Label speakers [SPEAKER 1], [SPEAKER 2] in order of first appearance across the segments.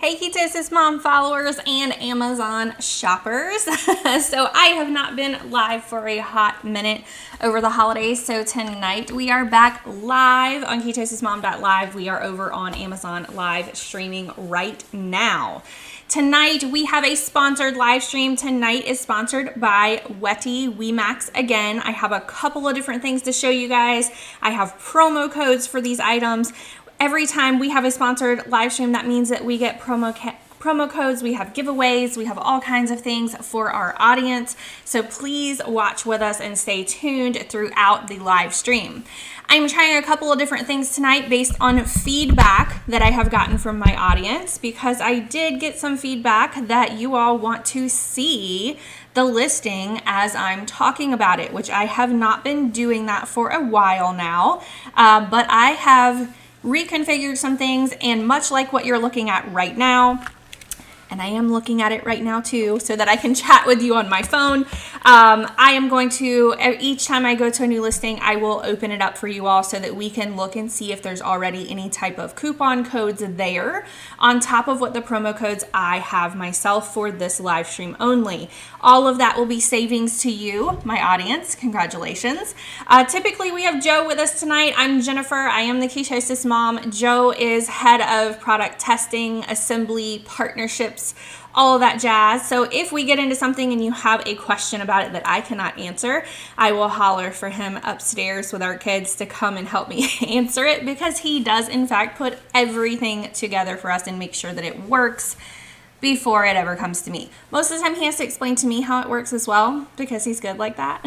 [SPEAKER 1] Hey Ketosis Mom followers and Amazon shoppers. So I have not been live for a hot minute over the holidays. So tonight we are back live on ketosismom.live. We are over on Amazon live streaming right now. Tonight we have a sponsored live stream. Tonight is sponsored by Wetty Wemax again. I have a couple of different things to show you guys. I have promo codes for these items. Every time we have a sponsored live stream, that means that we get promo codes, we have giveaways, we have all kinds of things for our audience. So please watch with us and stay tuned throughout the live stream. I'm trying a couple of different things tonight based on feedback that I have gotten from my audience, because I did get some feedback that you all want to see the listing as I'm talking about it, which I have not been doing that for a while now, but I have reconfigured some things, and much like what you're looking at right now, and I am looking at it right now too, so that I can chat with you on my phone. I am going to, each time I go to a new listing, I will open it up for you all so that we can look and see if there's already any type of coupon codes there on top of what the promo codes I have myself for this live stream only. All of that will be savings to you, my audience. Congratulations. Typically we have Joe with us tonight. I'm Jennifer. I am the Ketosis Mom. Joe is head of product testing, assembly, partnerships, all of that jazz. So if we get into something and you have a question about it that I cannot answer, I will holler for him upstairs with our kids to come and help me answer it, because he does in fact put everything together for us and make sure that it works before it ever comes to me. Most of the time he has to explain to me how it works as well, because he's good like that.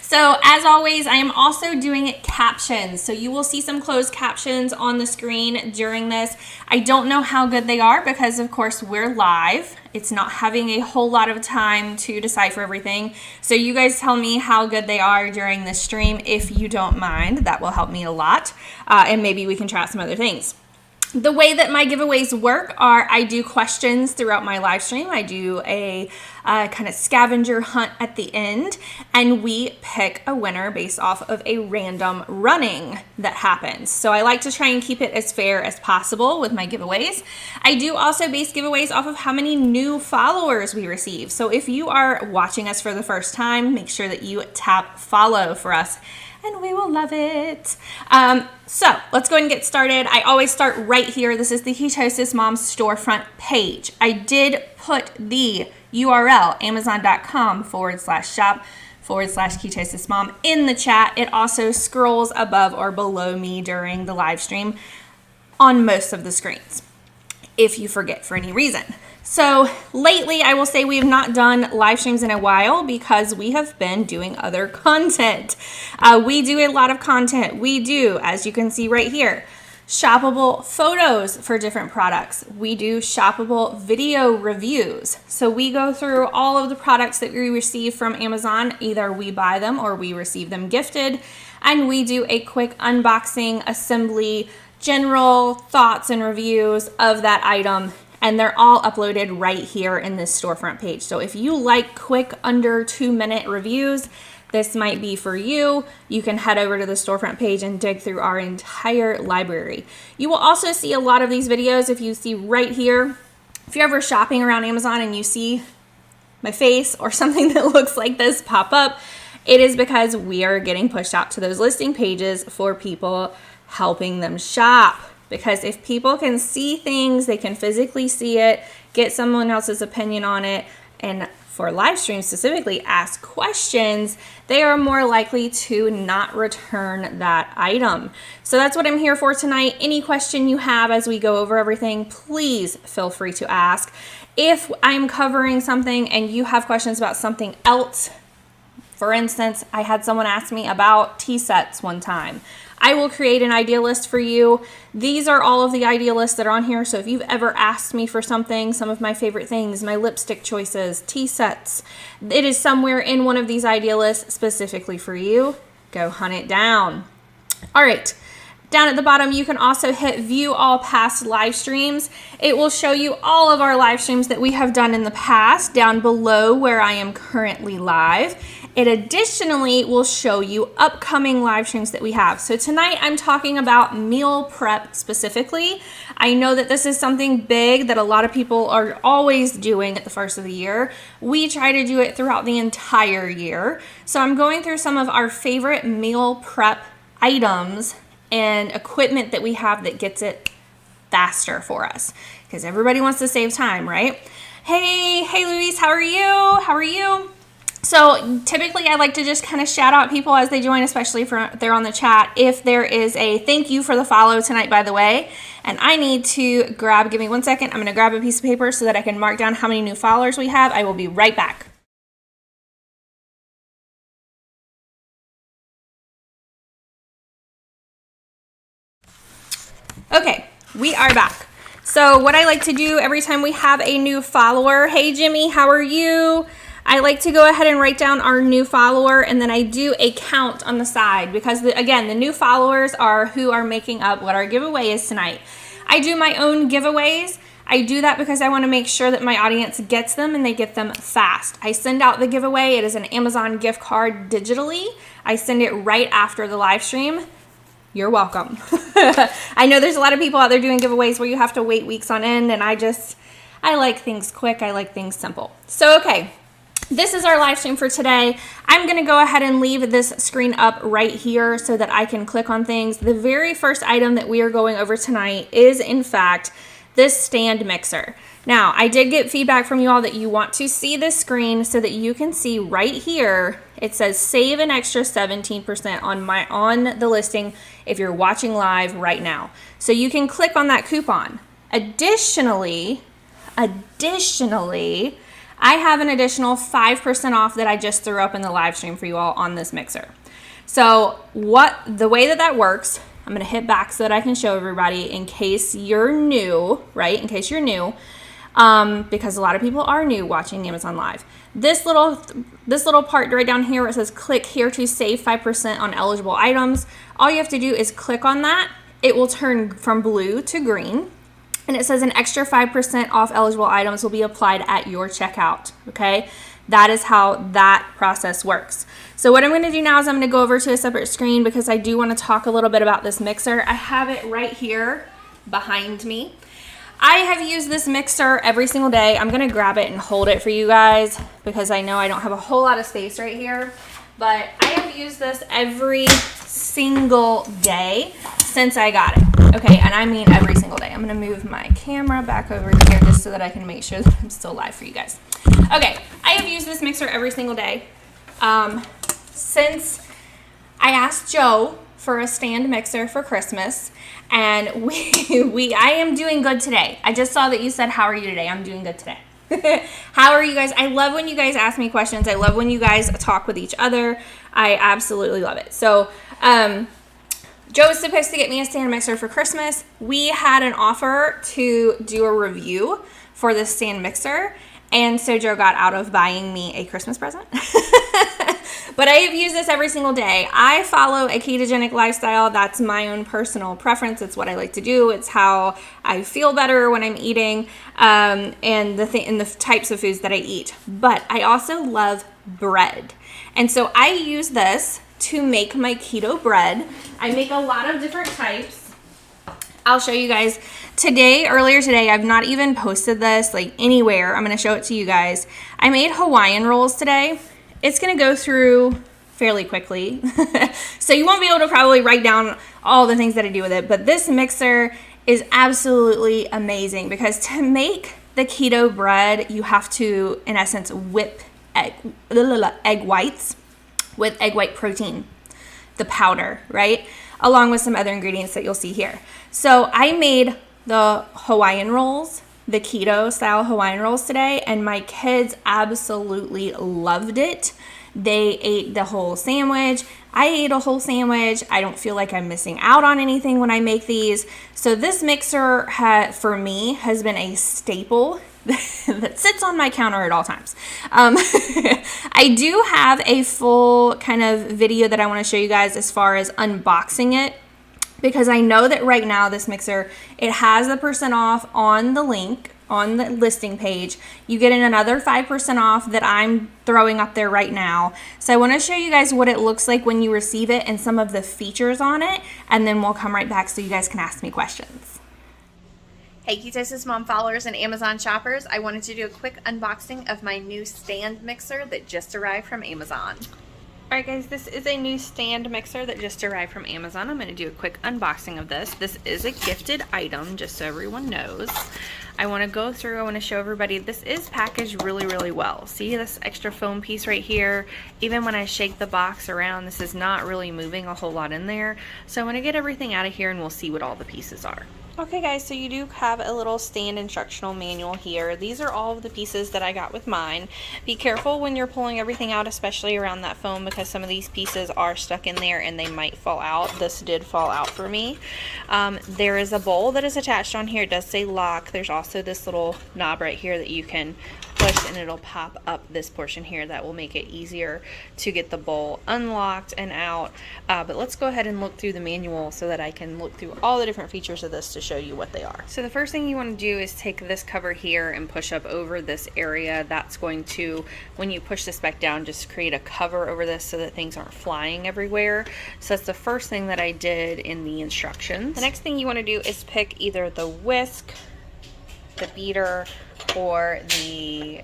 [SPEAKER 1] So as always, I am also doing captions. So you will see some closed captions on the screen during this. I don't know how good they are because of course we're live. It's not having a whole lot of time to decipher everything. So you guys tell me how good they are during this stream if you don't mind. That will help me a lot. And maybe we can try out some other things. The way that my giveaways work are I do questions throughout my live stream. I do a kind of scavenger hunt at the end, and we pick a winner based off of a random running that happens. So I like to try and keep it as fair as possible with my giveaways. I do also base giveaways off of how many new followers we receive. So if you are watching us for the first time, make sure that you tap follow for us, and we will love it. So let's go ahead and get started. I always start right here. This is the Ketosis Mom storefront page. I did put the URL, amazon.com/shop/Ketosis Mom in the chat. It also scrolls above or below me during the live stream on most of the screens, if you forget for any reason. So lately, I will say we have not done live streams in a while because we have been doing other content. We do a lot of content. We do, as you can see right here, shoppable photos for different products. We do shoppable video reviews. So we go through all of the products that we receive from Amazon. Either we buy them or we receive them gifted. And we do a quick unboxing, assembly, general thoughts and reviews of that item. And they're all uploaded right here in this storefront page. So if you like quick under 2-minute reviews, this might be for you. You can head over to the storefront page and dig through our entire library. You will also see a lot of these videos. If you see right here, if you're ever shopping around Amazon and you see my face or something that looks like this pop up, it is because we are getting pushed out to those listing pages for people helping them shop. Because if people can see things, they can physically see it, get someone else's opinion on it, and for live streams specifically, ask questions, they are more likely to not return that item. So that's what I'm here for tonight. Any question you have as we go over everything, please feel free to ask. If I'm covering something and you have questions about something else, for instance, I had someone ask me about tea sets one time. I will create an idea list for you. These are all of the idea lists that are on here. So if you've ever asked me for something, some of my favorite things, my lipstick choices, tea sets, it is somewhere in one of these idea lists specifically for you. Go hunt it down. All right. Down at the bottom, you can also hit view all past live streams. It will show you all of our live streams that we have done in the past down below where I am currently live. It additionally will show you upcoming live streams that we have. So tonight I'm talking about meal prep specifically. I know that this is something big that a lot of people are always doing at the first of the year. We try to do it throughout the entire year. So I'm going through some of our favorite meal prep items and equipment that we have that gets it faster for us, because everybody wants to save time, right? Hey Louise, how are you? How are you? So typically I like to just kind of shout out people as they join, especially if they're on the chat. If there is a thank you for the follow tonight, by the way, and I need to give me 1 second. I'm going to grab a piece of paper so that I can mark down how many new followers we have. I will be right back. Okay, we are back. So what I like to do every time we have a new follower, hey Jimmy, how are you? I like to go ahead and write down our new follower, and then I do a count on the side because, again, the new followers are who are making up what our giveaway is tonight. I do my own giveaways. I do that because I want to make sure that my audience gets them and they get them fast. I send out the giveaway. It is an Amazon gift card digitally. I send it right after the live stream. You're welcome. I know there's a lot of people out there doing giveaways where you have to wait weeks on end, and I like things quick. I like things simple. So, okay. This is our live stream for today. I'm going to go ahead and leave this screen up right here so that I can click on things. The very first item that we are going over tonight is, in fact, this stand mixer. Now, I did get feedback from you all that you want to see this screen so that you can see right here. It says save an extra 17% on the listing if you're watching live right now. So you can click on that coupon. Additionally, I have an additional 5% off that I just threw up in the live stream for you all on this mixer. So the way that works, I'm going to hit back so that I can show everybody in case you're new, right? In case you're new, because a lot of people are new watching Amazon Live. This little part right down here where it says click here to save 5% on eligible items. All you have to do is click on that. It will turn from blue to green. And it says an extra 5% off eligible items will be applied at your checkout, okay? That is how that process works. So what I'm going to do now is I'm going to go over to a separate screen because I do want to talk a little bit about this mixer. I have it right here behind me. I have used this mixer every single day. I'm going to grab it and hold it for you guys because I know I don't have a whole lot of space right here. But I have used this every single day since I got it. Okay, and I mean every single day. I'm going to move my camera back over here just so that I can make sure that I'm still live for you guys. Okay, I have used this mixer every single day since I asked Joe for a stand mixer for Christmas, and I am doing good today. I just saw that you said, how are you today? I'm doing good today. How are you guys? I love when you guys ask me questions. I love when you guys talk with each other. I absolutely love it. So, Joe was supposed to get me a stand mixer for Christmas. We had an offer to do a review for this stand mixer, and so Joe got out of buying me a Christmas present. But I have used this every single day. I follow a ketogenic lifestyle. That's my own personal preference. It's what I like to do. It's how I feel better when I'm eating, and the types of foods that I eat. But I also love bread, and so I use this to make my keto bread. I make a lot of different types. I'll show you guys earlier today. I've not even posted this like anywhere. I'm going to show it to you guys. I made Hawaiian rolls today. It's going to go through fairly quickly. So you won't be able to probably write down all the things that I do with it, but this mixer is absolutely amazing because to make the keto bread, you have to, in essence, whip egg whites with egg white protein, the powder, right? Along with some other ingredients that you'll see here. So I made the Hawaiian rolls, the keto style Hawaiian rolls today, and my kids absolutely loved it. They ate the whole sandwich. I ate a whole sandwich. I don't feel like I'm missing out on anything when I make these. So this mixer for me has been a staple that sits on my counter at all times. I do have a full kind of video that I want to show you guys as far as unboxing it, because I know that right now this mixer, it has the % off on the link, on the listing page, you get another 5% off that I'm throwing up there right now. So I want to show you guys what it looks like when you receive it and some of the features on it, and then we'll come right back so you guys can ask me questions. Hey Ketosis Mom followers and Amazon shoppers, I wanted to do a quick unboxing of my new stand mixer that just arrived from Amazon. Alright guys, this is a new stand mixer that just arrived from Amazon. I'm going to do a quick unboxing of this. This is a gifted item, just so everyone knows. I want to go through, I want to show everybody, this is packaged really, really well. See this extra foam piece right here? Even when I shake the box around, this is not really moving a whole lot in there. So I'm going to get everything out of here and we'll see what all the pieces are. Okay guys, so you do have a little stand instructional manual here. These are all of the pieces that I got with mine. Be careful when you're pulling everything out, especially around that foam, because some of these pieces are stuck in there and they might fall out. This did fall out for me. There is a bowl that is attached on here. It does say lock. There's also this little knob right here that you can push and it'll pop up this portion here. That will make it easier to get the bowl unlocked and out. But let's go ahead and look through the manual so that I can look through all the different features of this to show you what they are. So the first thing you want to do is take this cover here and push up over this area. That's going to, when you push this back down, just create a cover over this so that things aren't flying everywhere. So that's the first thing that I did in the instructions. The next thing you want to do is pick either the whisk, the beater, or the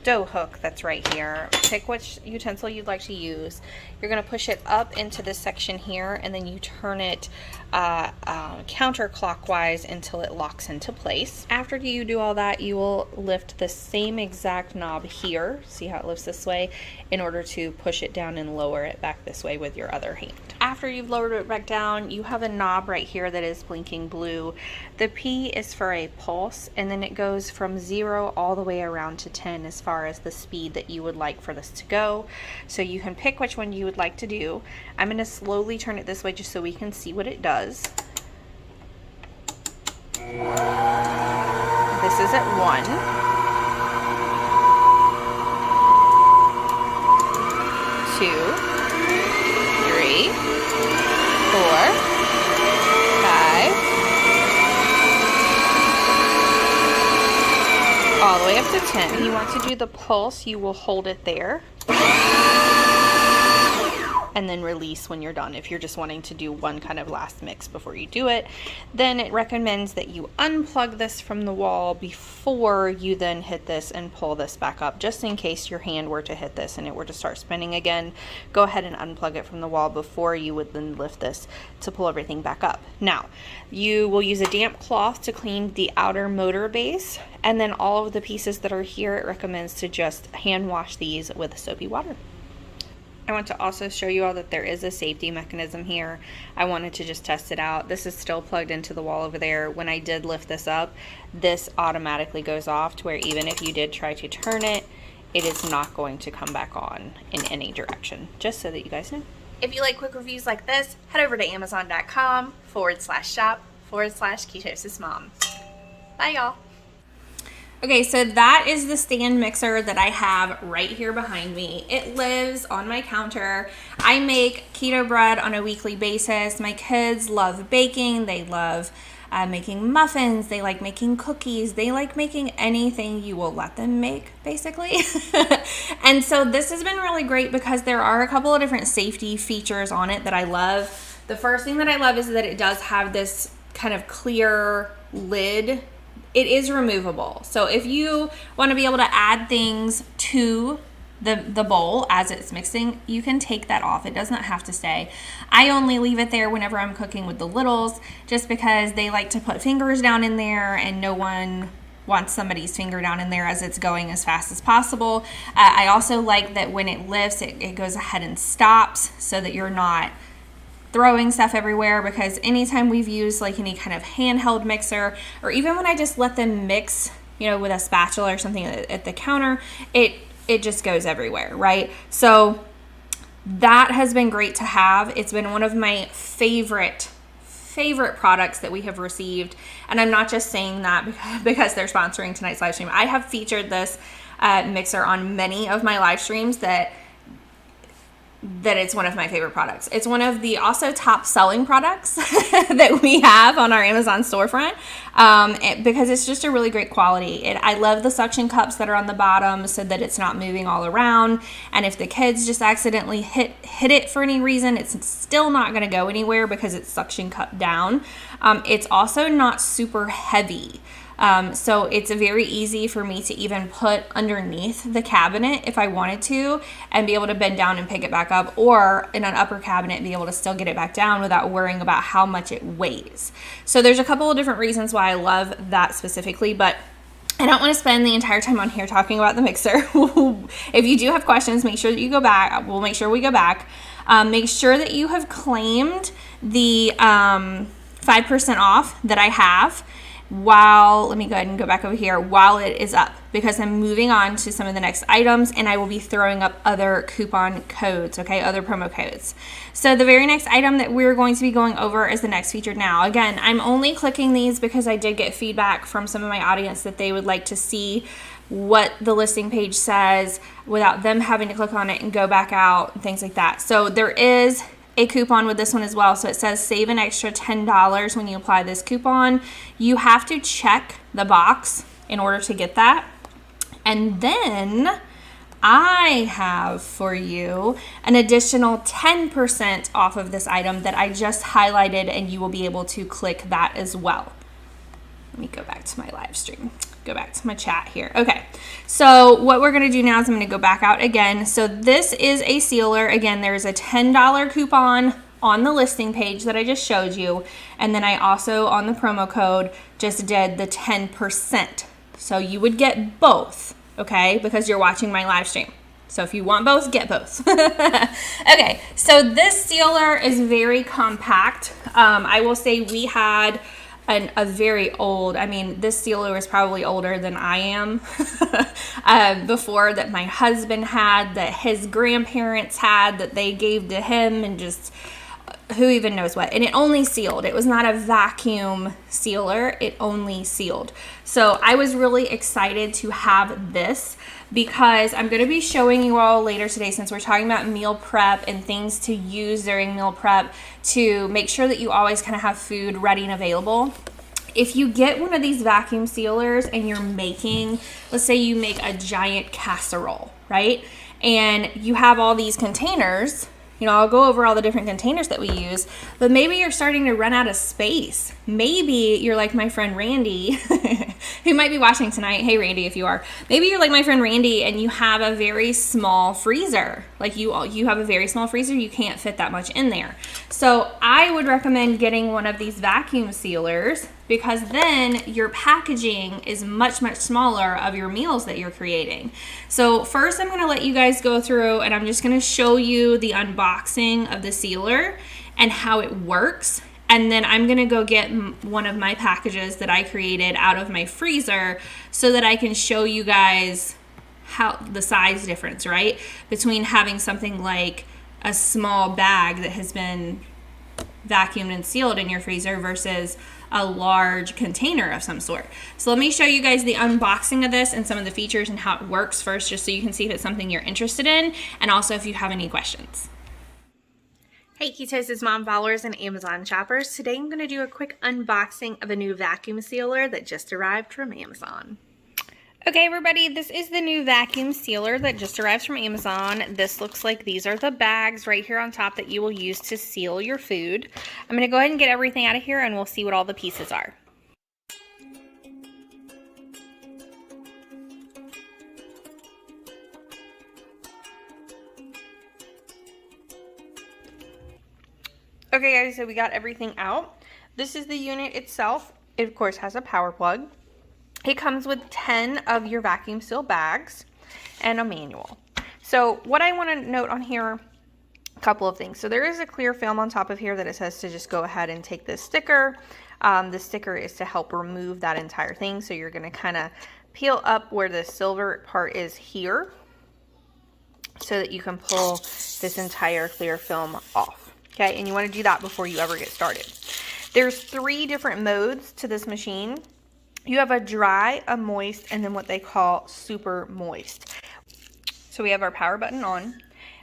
[SPEAKER 1] dough hook that's right here. Pick which utensil you'd like to use. You're going to push it up into this section here, and then you turn it counterclockwise until it locks into place. After you do all that, you will lift the same exact knob here, see how it lifts this way, in order to push it down and lower it back this way with your other hand. After you've lowered it back down, you have a knob right here that is blinking blue. The P is for a pulse, and then it goes from 0 all the way around to 10 as far as the speed that you would like for this to go. So you can pick which one you would like to do. I'm going to slowly turn it this way just so we can see what it does. This is at 1. 2, 3, 4, 5, all the way up to 10. When you want to do the pulse, you will hold it there and then release when you're done. If you're just wanting to do one kind of last mix before you do it, then it recommends that you unplug this from the wall before you then hit this and pull this back up, just in case your hand were to hit this and it were to start spinning again. Go ahead and unplug it from the wall before you would then lift this to pull everything back up. Now, you will use a damp cloth to clean the outer motor base, and then all of the pieces that are here, it recommends to just hand wash these with soapy water. I want to also show you all that there is a safety mechanism here. I wanted to just test it out. This is still plugged into the wall over there. When I did lift this up, this automatically goes off to where even if you did try to turn it, it is not going to come back on in any direction, just so that you guys know. If you like quick reviews like this, head over to amazon.com/shop/ketosismom. Bye y'all. Okay, so that is the stand mixer that I have right here behind me. It lives on my counter. I make keto bread on a weekly basis. My kids love baking. They love making muffins. They like making cookies. They like making anything you will let them make, basically. And so this has been really great because there are a couple of different safety features on it that I love. The first thing that I love is that it does have this kind of clear lid. It is removable. So if you want to be able to add things to the bowl as it's mixing, you can take that off. It does not have to stay. I only leave it there whenever I'm cooking with the littles, just because they like to put fingers down in there and no one wants somebody's finger down in there as it's going as fast as possible. I also like that when it lifts, it goes ahead and stops so that you're not throwing stuff everywhere, because anytime we've used like any kind of handheld mixer, or even when I just let them mix, you know, with a spatula or something at the counter, it just goes everywhere, right? So that has been great to have. It's been one of my favorite products that we have received, and I'm not just saying that because they're sponsoring tonight's live stream. I have featured this mixer on many of my live streams that that it's one of my favorite products. It's one of the also top selling products that we have on our Amazon storefront because it's just a really great quality. I love the suction cups that are on the bottom so that it's not moving all around. And if the kids just accidentally hit it for any reason, it's still not going to go anywhere because it's suction cup down. It's also not super heavy. So it's very easy for me to even put underneath the cabinet if I wanted to and be able to bend down and pick it back up, or in an upper cabinet be able to still get it back down without worrying about how much it weighs. So there's a couple of different reasons why I love that specifically, but I don't want to spend the entire time on here talking about the mixer. If you do have questions, make sure that you go back. We'll make sure we go back. Make sure that you have claimed the 5% off that I have. Let me go ahead and go back over here while it is up, because I'm moving on to some of the next items and I will be throwing up other coupon codes, okay, other promo codes. So the very next item that we're going to be going over is the next featured now. Again, I'm only clicking these because I did get feedback from some of my audience that they would like to see what the listing page says without them having to click on it and go back out and things like that. So there is a coupon with this one as well. So it says save an extra $10 when you apply this coupon. You have to check the box in order to get that. And then I have for you an additional 10% off of this item that I just highlighted, and you will be able to click that as well. Let me go back to my live stream. Go back to my chat here. Okay, so what we're going to do now is I'm going to go back out again. So this is a sealer. Again, there's a $10 coupon on the listing page that I just showed you. And then I also, on the promo code, just did the 10%. So you would get both, okay, because you're watching my live stream. So if you want both, get both. Okay, so this sealer is very compact. I will say we had a very old, this sealer was probably older than I am before, that my husband had, that his grandparents had, that they gave to him, and just who even knows what. And it only sealed. It was not a vacuum sealer. It only sealed. So I was really excited to have this because I'm going to be showing you all later today, since we're talking about meal prep and things to use during meal prep to make sure that you always kind of have food ready and available. If you get one of these vacuum sealers and you're making, let's say you make a giant casserole, right? And you have all these containers. I'll go over all the different containers that we use, but maybe you're starting to run out of space. Maybe you're like my friend Randy, who might be watching tonight. Hey, Randy, if you are. Maybe you're like my friend Randy and you have a very small freezer. Like you have a very small freezer. You can't fit that much in there. So I would recommend getting one of these vacuum sealers, because then your packaging is much, much smaller of your meals that you're creating. So first I'm going to let you guys go through, and I'm just going to show you the unboxing of the sealer and how it works. And then I'm going to go get one of my packages that I created out of my freezer so that I can show you guys how the size difference, right? Between having something like a small bag that has been vacuumed and sealed in your freezer versus a large container of some sort. So let me show you guys the unboxing of this and some of the features and how it works first, just so you can see if it's something you're interested in, and also if you have any questions. Hey Ketosis Mom followers and Amazon shoppers. Today I'm going to do a quick unboxing of a new vacuum sealer that just arrived from Amazon. Okay everybody, this is the new vacuum sealer that just arrived from Amazon. This looks like these are the bags right here on top that you will use to seal your food. I'm going to go ahead and get everything out of here and we'll see what all the pieces are. Okay guys, so we got everything out. This is the unit itself. It of course has a power plug. It comes with 10 of your vacuum seal bags and a manual. So what I want to note on here, a couple of things. So there is a clear film on top of here that it says to just go ahead and take this sticker. The sticker is to help remove that entire thing. So you're going to kind of peel up where the silver part is here so that you can pull this entire clear film off. Okay, and you want to do that before you ever get started. There's 3 different modes to this machine. You have a dry, a moist, and then what they call super moist. So we have our power button on.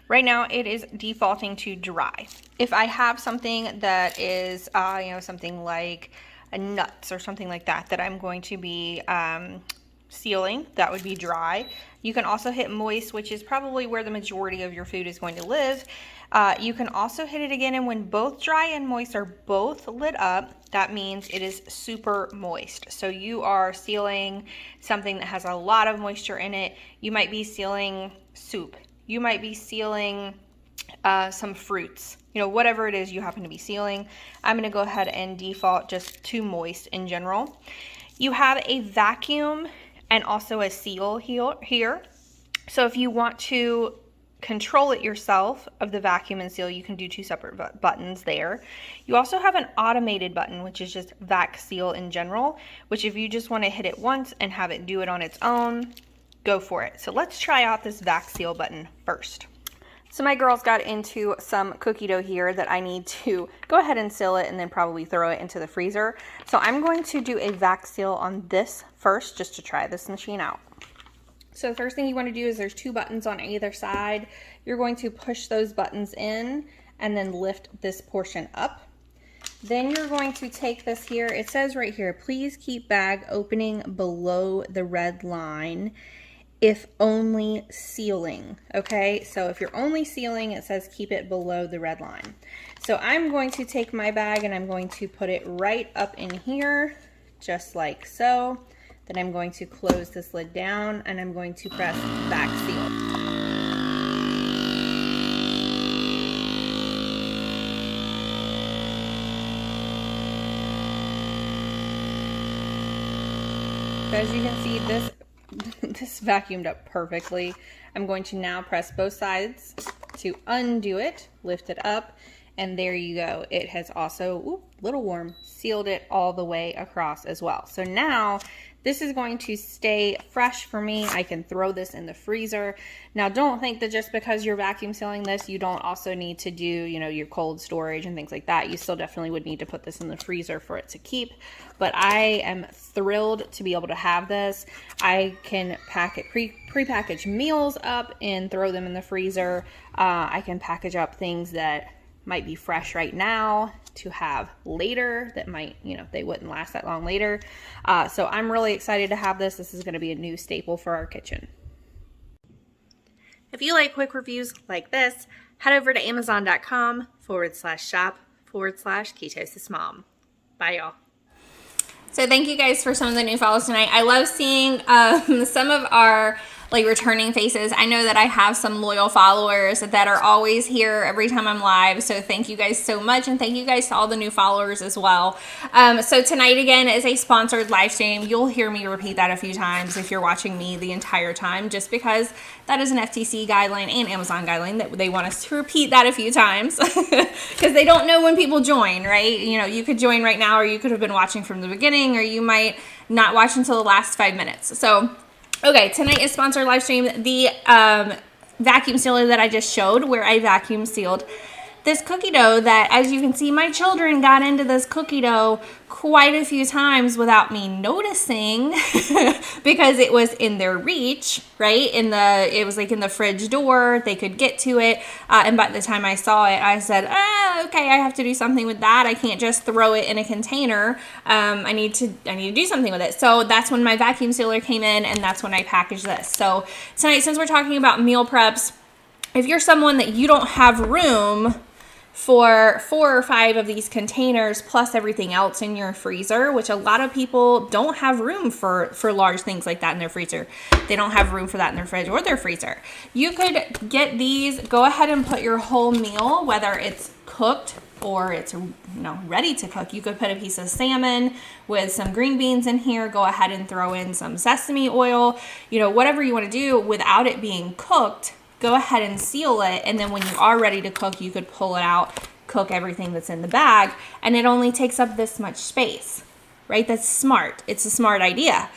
[SPEAKER 1] Right now it is defaulting to dry. If I have something that is, you know, something like nuts or something like that, that I'm going to be sealing, that would be dry. You can also hit moist, which is probably where the majority of your food is going to live. You can also hit it again, and when both dry and moist are both lit up, that means it is super moist. So you are sealing something that has a lot of moisture in it. You might be sealing soup. You might be sealing some fruits. You know, whatever it is you happen to be sealing. I'm going to go ahead and default just to moist in general. You have a vacuum and also a seal here. So if you want to control it yourself of the vacuum and seal, you can do two separate buttons there. You also have an automated button, which is just vac seal in general, which if you just want to hit it once and have it do it on its own, go for it. So let's try out this vac seal button first. So my girls got into some cookie dough here that I need to go ahead and seal it and then probably throw it into the freezer. So I'm going to do a vac seal on this first just to try this machine out. So the first thing you want to do is there's two buttons on either side. You're going to push those buttons in and then lift this portion up. Then you're going to take this here. It says right here, please keep bag opening below the red line if only sealing. Okay, so if you're only sealing, it says keep it below the red line. So I'm going to take my bag and I'm going to put it right up in here, just like so. Then I'm going to close this lid down and I'm going to press vac seal. So as you can see, this vacuumed up perfectly. I'm going to now press both sides to undo it, lift it up, and there you go. It has also, little warm, sealed it all the way across as well. So now this is going to stay fresh for me. I can throw this in the freezer. Now don't think that just because you're vacuum sealing this, you don't also need to do, you know, your cold storage and things like that. You still definitely would need to put this in the freezer for it to keep. But I am thrilled to be able to have this. I can pack it pre-packaged meals up and throw them in the freezer. I can package up things that might be fresh right now to have later that might, you know, they wouldn't last that long later. So I'm really excited to have this. This is going to be a new staple for our kitchen. If you like quick reviews like this, head over to amazon.com/shop/ketosismom. Bye, y'all. So thank you guys for some of the new follows tonight. I love seeing some of our returning faces. I know that I have some loyal followers that are always here every time I'm live. So thank you guys so much. And thank you guys to all the new followers as well. So tonight again is a sponsored live stream. You'll hear me repeat that a few times if you're watching me the entire time, just because that is an FTC guideline and Amazon guideline that they want us to repeat that a few times because they don't know when people join, right? You know, you could join right now, or you could have been watching from the beginning, or you might not watch until the last 5 minutes. So okay, tonight is sponsored live stream. The vacuum sealer that I just showed, where I vacuum sealed this cookie dough, that, as you can see, my children got into this cookie dough quite a few times without me noticing because it was in their reach, right? It was like in the fridge door. They could get to it. And by the time I saw it, I said, okay, I have to do something with that. I can't just throw it in a container. I need to do something with it. So that's when my vacuum sealer came in, and that's when I packaged this. So tonight, since we're talking about meal preps, if you're someone that you don't have room for 4 or 5 of these containers plus everything else in your freezer, which a lot of people don't have room for large things like that in their freezer. They don't have room for that in their fridge or their freezer. You could get these, go ahead and put your whole meal, whether it's cooked or it's, you know, ready to cook. You could put a piece of salmon with some green beans in here. Go ahead and throw in some sesame oil, you know, whatever you want to do without it being cooked. Go ahead and seal it, and then when you are ready to cook, you could pull it out, cook everything that's in the bag, and it only takes up this much space, right? That's smart. It's a smart idea.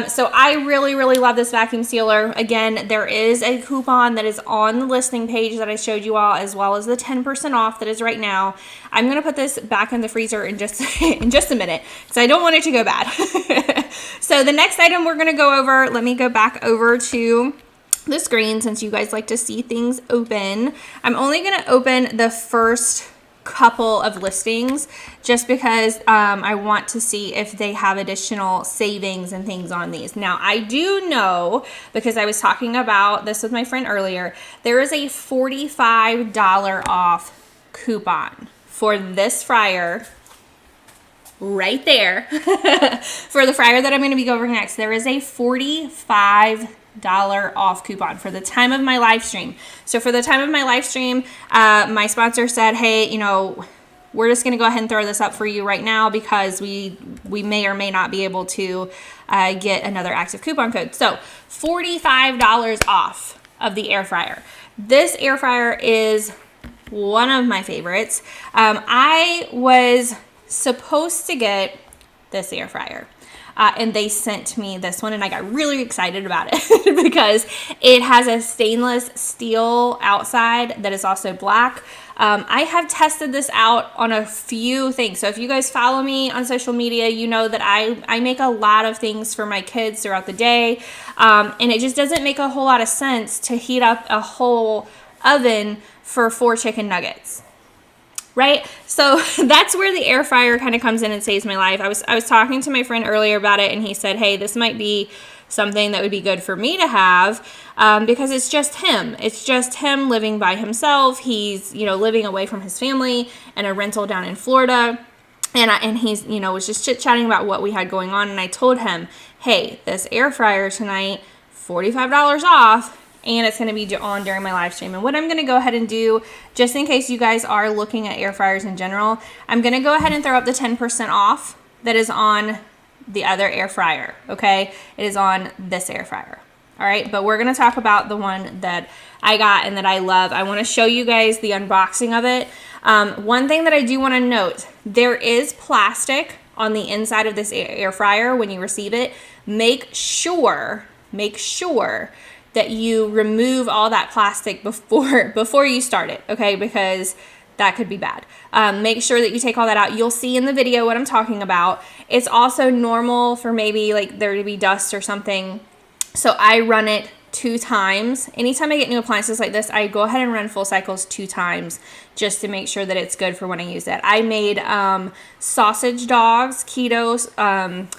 [SPEAKER 1] So I really, really love this vacuum sealer. Again, there is a coupon that is on the listing page that I showed you all, as well as the 10% off that is right now. I'm going to put this back in the freezer in just a minute, because I don't want it to go bad. So the next item we're going to go over, let me go back over to the screen since you guys like to see things open. I'm only going to open the first couple of listings just because I want to see if they have additional savings and things on these. Now, I do know, because I was talking about this with my friend earlier, there is a $45 off coupon for this fryer right there. For the fryer that I'm going to be going next, there is a $45 off coupon for the time of my live stream. So for the time of my live stream, my sponsor said, hey, you know, we're just going to go ahead and throw this up for you right now because we may or may not be able to get another active coupon code. So $45 off of the air fryer. This air fryer is one of my favorites. I was supposed to get this air fryer. And they sent me this one, and I got really excited about it because it has a stainless steel outside that is also black. I have tested this out on a few things. So if you guys follow me on social media, you know that I make a lot of things for my kids throughout the day. And it just doesn't make a whole lot of sense to heat up a whole oven for 4 chicken nuggets. Right? So that's where the air fryer kind of comes in and saves my life. I was talking to my friend earlier about it, and he said, hey, this might be something that would be good for me to have because it's just him. It's just him living by himself. He's, you know, living away from his family in a rental down in Florida. And he's, you know, was just chit-chatting about what we had going on. And I told him, hey, this air fryer tonight, $45 off. And it's going to be on during my live stream. And what I'm going to go ahead and do, just in case you guys are looking at air fryers in general, I'm going to go ahead and throw up the 10% off that is on the other air fryer, okay? It is on this air fryer, all right? But we're going to talk about the one that I got and that I love. I want to show you guys the unboxing of it. One thing that I do want to note, there is plastic on the inside of this air fryer when you receive it. Make sure that you remove all that plastic before you start it, okay? Because that could be bad. Make sure that you take all that out. You'll see in the video what I'm talking about. It's also normal for maybe like there to be dust or something. So I run it 2 times. Anytime I get new appliances like this, I go ahead and run full cycles 2 times just to make sure that it's good for when I use it. I made sausage dogs, keto,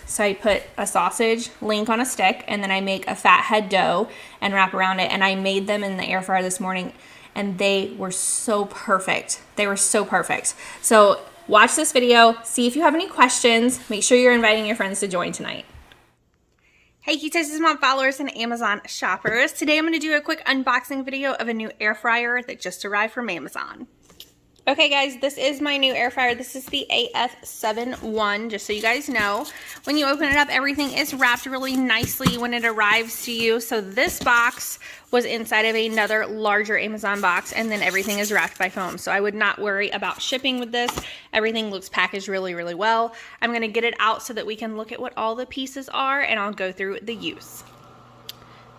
[SPEAKER 1] so I put a sausage link on a stick, and then I make a fathead dough and wrap around it, and I made them in the air fryer this morning, and they were so perfect. They were so perfect. So watch this video, see if you have any questions. Make sure you're inviting your friends to join tonight. Hey Key Texas Mom followers and Amazon shoppers. Today I'm going to do a quick unboxing video of a new air fryer that just arrived from Amazon. Okay guys, this is my new air fryer. This is the AF71, just so you guys know. When you open it up, everything is wrapped really nicely when it arrives to you. So this box was inside of another larger Amazon box, and then everything is wrapped by foam. So I would not worry about shipping with this. Everything looks packaged really, really well. I'm gonna get it out so that we can look at what all the pieces are, and I'll go through the use.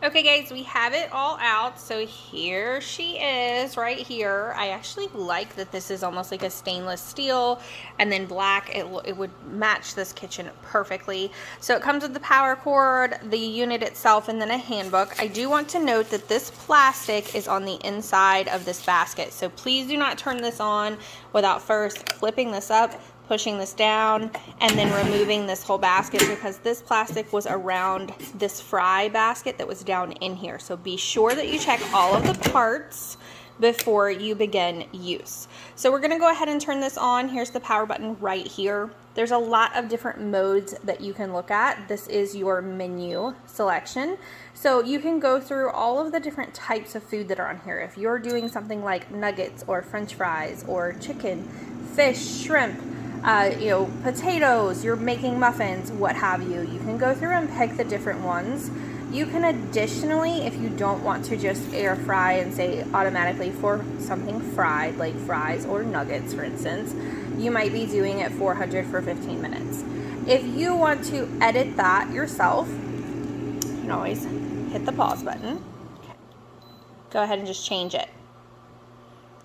[SPEAKER 1] Okay guys, we have it all out. So here she is right here. I actually like that this is almost like a stainless steel and then black. It would match this kitchen perfectly. So it comes with the power cord, the unit itself, and then a handbook. I do want to note that this plastic is on the inside of this basket. So please do not turn this on without first flipping this up, pushing this down, and then removing this whole basket, because this plastic was around this fry basket that was down in here. So be sure that you check all of the parts before you begin use. So we're gonna go ahead and turn this on. Here's the power button right here. There's a lot of different modes that you can look at. This is your menu selection. So you can go through all of the different types of food that are on here. If you're doing something like nuggets or french fries or chicken, fish, shrimp, potatoes, you're making muffins, what have you. You can go through and pick the different ones. You can additionally, if you don't want to just air fry and say automatically for something fried, like fries or nuggets, for instance, you might be doing it 400 for 15 minutes. If you want to edit that yourself, you can always hit the pause button. Okay. Go ahead and just change it.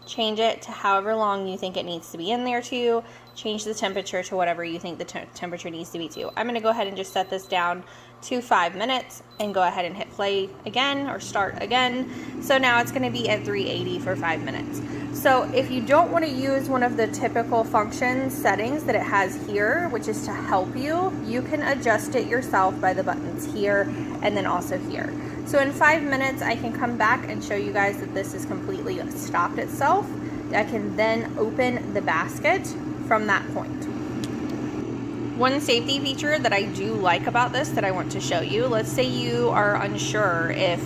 [SPEAKER 1] change it to however long you think it needs to be in there to, change the temperature to whatever you think the temperature needs to be to. I'm going to go ahead and just set this down to 5 minutes and go ahead and hit play again or start again. So now it's going to be at 380 for 5 minutes. So if you don't want to use one of the typical function settings that it has here, which is to help you, you can adjust it yourself by the buttons here and then also here. So in 5 minutes, I can come back and show you guys that this is completely stopped itself. I can then open the basket from that point. One safety feature that I do like about this that I want to show you, let's say you are unsure if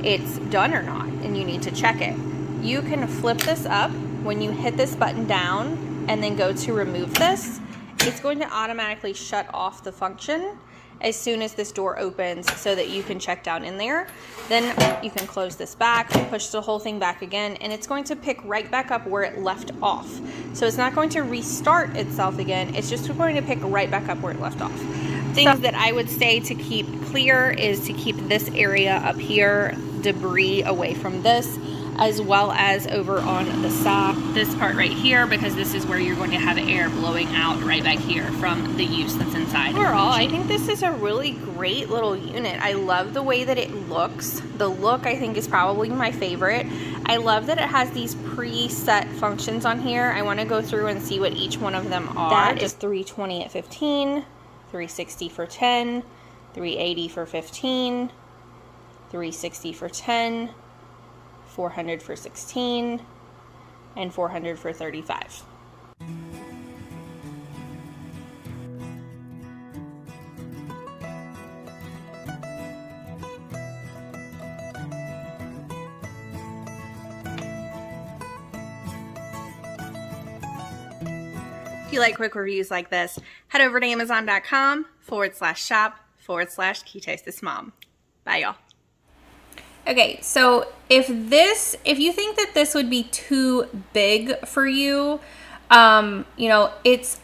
[SPEAKER 1] it's done or not and you need to check it. You can flip this up when you hit this button down and then go to remove this. It's going to automatically shut off the function as soon as this door opens so that you can check down in there. Then you can close this back, push the whole thing back again, and it's going to pick right back up where it left off. So it's not going to restart itself again, it's just going to pick right back up where it left off. Things that I would say to keep clear is to keep this area up here, debris away from this, as well as over on the side, this part right here, because this is where you're going to have air blowing out right back here from the use that's inside. Overall, I think this is a really great little unit. I love the way that it looks. The look, I think, is probably my favorite. I love that it has these preset functions on here. I want to go through and see what each one of them are. That is 320 at 15, 360 for 10, 380 for 15, 360 for 10, 400 for 16, and 400 for 35. If you like quick reviews like this, head over to amazon.com/shop/KeyTasteThisMom. Bye, y'all. Okay, so if you think that this would be too big for you, I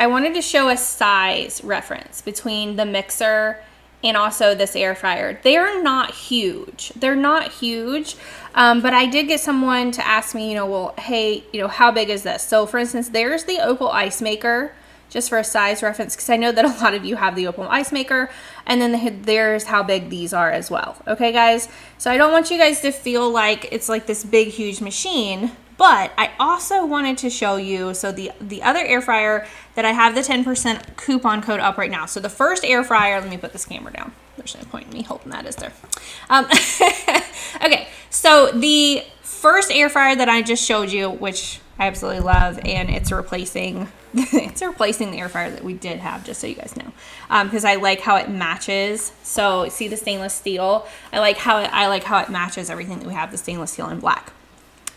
[SPEAKER 1] wanted to show a size reference between the mixer and also this air fryer. They're not huge. But I did get someone to ask me, well, hey, how big is this? So for instance, there's the Opal Ice Maker, just for a size reference, because I know that a lot of you have the Opal Ice Maker, and then there's how big these are as well. Okay, guys? So I don't want you guys to feel like it's like this big, huge machine, but I also wanted to show you, so the other air fryer that I have the 10% coupon code up right now. So the first air fryer, let me put this camera down. There's no point in me holding that, is there? Okay, so the first air fryer that I just showed you, which I absolutely love, and it's replacing the air fryer that we did have, just so you guys know, because I like how it matches. So see the stainless steel, I like how it matches everything that we have, the stainless steel and black.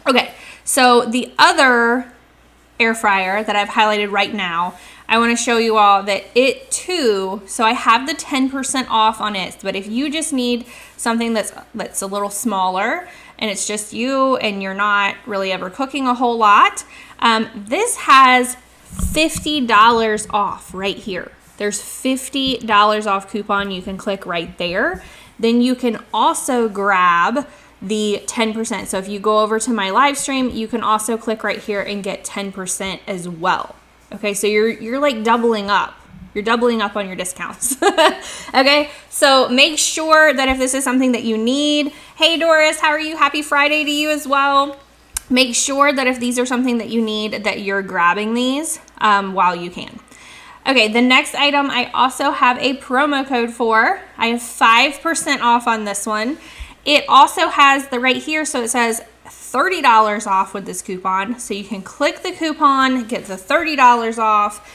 [SPEAKER 1] Okay, so the other air fryer that I've highlighted right now, I want to show you all that it too, so I have the 10% off on it, but if you just need something that's a little smaller and it's just you and you're not really ever cooking a whole lot, this has $50 off right here. There's $50 off coupon. You can click right there. Then you can also grab the 10%. So if you go over to my live stream, you can also click right here and get 10% as well. Okay, so you're like doubling up. You're doubling up on your discounts. Okay, so make sure that if this is something that you need, hey Doris, how are you? Happy Friday to you as well. Make sure that if these are something that you need, that you're grabbing these while you can. Okay, the next item I also have a promo code for. I have 5% off on this one. It also has the right here, so it says $30 off with this coupon. So you can click the coupon, get the $30 off,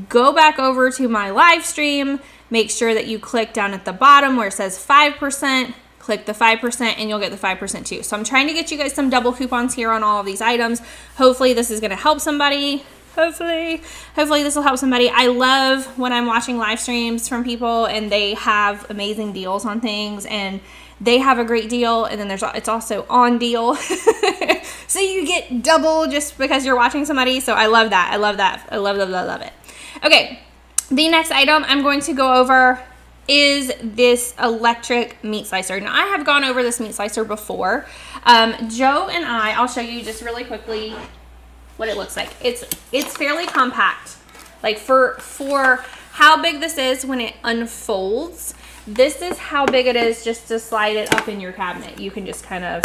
[SPEAKER 1] go back over to my live stream, make sure that you click down at the bottom where it says 5%, click the 5% and you'll get the 5% too. So I'm trying to get you guys some double coupons here on all of these items. Hopefully this is gonna help somebody. Hopefully this will help somebody. I love when I'm watching live streams from people and they have amazing deals on things and they have a great deal and then it's also on deal. So you get double just because you're watching somebody. So I love that. I love it. Okay, the next item I'm going to go over is this electric meat slicer. Now I have gone over this meat slicer before. Joe and I'll show you just really quickly. what it looks like. It's fairly compact. Like for how big this is when it unfolds, this is how big it is just to slide it up in your cabinet. You can just kind of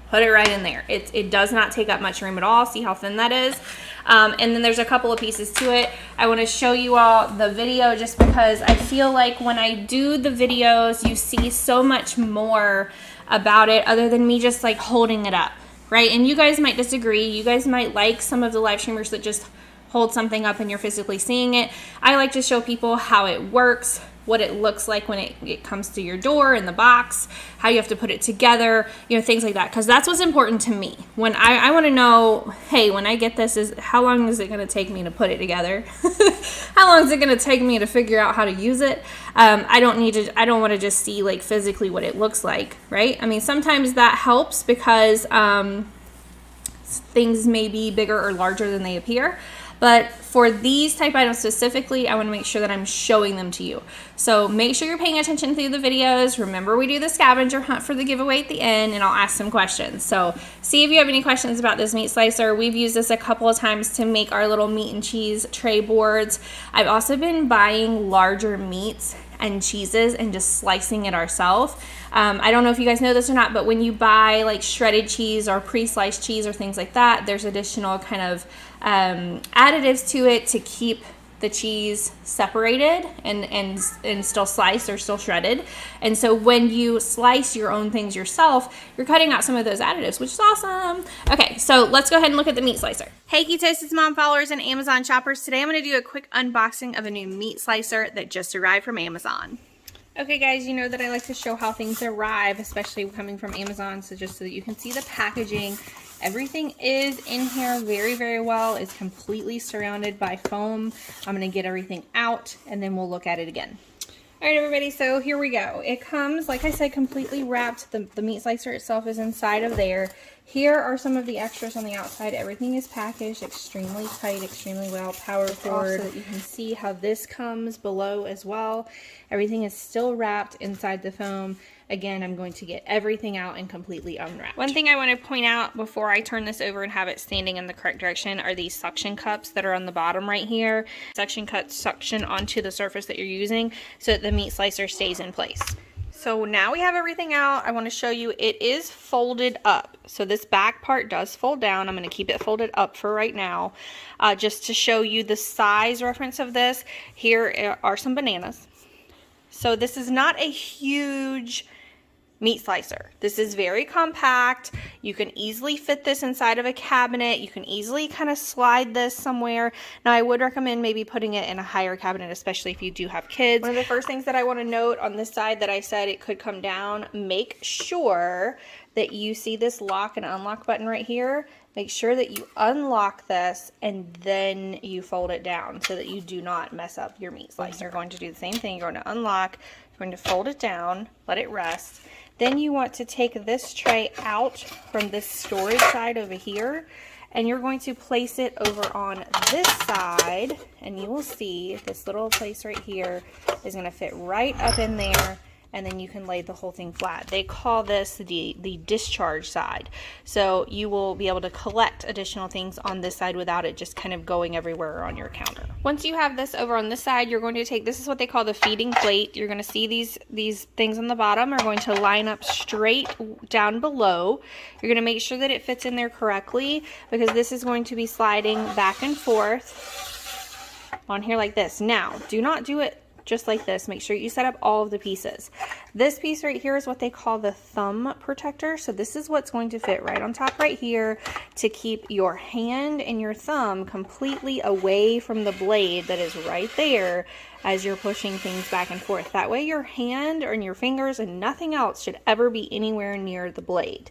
[SPEAKER 1] put it right in there. It does not take up much room at all. See how thin that is? And then there's a couple of pieces to it. I want to show you all the video just because I feel like when I do the videos, you see so much more about it other than me just like holding it up, right? And you guys might disagree. You guys might like some of the live streamers that just hold something up and you're physically seeing it. I like to show people how it works, what it looks like when it comes to your door in the box, how you have to put it together, you know, things like that. Because that's what's important to me. When I want to know, hey, when I get this, how long is it going to take me to put it together? How long is it going to take me to figure out how to use it? I don't want to just see like physically what it looks like, right? I mean, sometimes that helps because things may be bigger or larger than they appear. But for these type items specifically, I want to make sure that I'm showing them to you. So make sure you're paying attention through the videos. Remember, we do the scavenger hunt for the giveaway at the end, and I'll ask some questions. So see if you have any questions about this meat slicer. We've used this a couple of times to make our little meat and cheese tray boards. I've also been buying larger meats and cheeses and just slicing it ourselves. I don't know if you guys know this or not, but when you buy like shredded cheese or pre-sliced cheese or things like that, there's additional kind of additives to it to keep the cheese separated and still sliced or still shredded. And so when you slice your own things yourself, you're cutting out some of those additives, which is awesome. Okay, so let's go ahead and look at the meat slicer. Hey Ketosis Mom followers and Amazon shoppers, today I'm going to do a quick unboxing of a new meat slicer that just arrived from Amazon. Okay guys, you know that I like to show how things arrive, especially coming from Amazon, so just so that you can see the packaging. Everything is in here very, very well. It's completely surrounded by foam. I'm going to get everything out and then we'll look at it again. All right, everybody, so here we go. It comes, like I said, completely wrapped. The meat slicer itself is inside of there. Here are some of the extras on the outside. Everything is packaged extremely tight, extremely well, power cord, so that you can see how this comes below as well. Everything is still wrapped inside the foam. Again, I'm going to get everything out and completely unwrapped. One thing I want to point out before I turn this over and have it standing in the correct direction are these suction cups that are on the bottom right here. Suction cups suction onto the surface that you're using so that the meat slicer stays in place. So now we have everything out. I want to show you it is folded up. So this back part does fold down. I'm going to keep it folded up for right now. Just to show you the size reference of this, here are some bananas. So this is not a huge meat slicer. This is very compact. You can easily fit this inside of a cabinet. You can easily kind of slide this somewhere. Now I would recommend maybe putting it in a higher cabinet, especially if you do have kids. One of the first things that I want to note on this side that I said it could come down, make sure that you see this lock and unlock button right here. Make sure that you unlock this and then you fold it down so that you do not mess up your meat slicer. You're going to do the same thing. You're going to unlock, you're going to fold it down, let it rest. Then you want to take this tray out from this storage side over here, and you're going to place it over on this side, and you will see this little place right here is going to fit right up in there, and then you can lay the whole thing flat. They call this the discharge side. So you will be able to collect additional things on this side without it just kind of going everywhere on your counter. Once you have this over on this side, you're going to take, this is what they call the feeding plate. You're going to see these things on the bottom are going to line up straight down below. You're going to make sure that it fits in there correctly because this is going to be sliding back and forth on here like this. Now, do not do it just like this. Make sure you set up all of the pieces. This piece right here is what they call the thumb protector. So this is what's going to fit right on top right here to keep your hand and your thumb completely away from the blade that is right there as you're pushing things back and forth. That way your hand and your fingers and nothing else should ever be anywhere near the blade.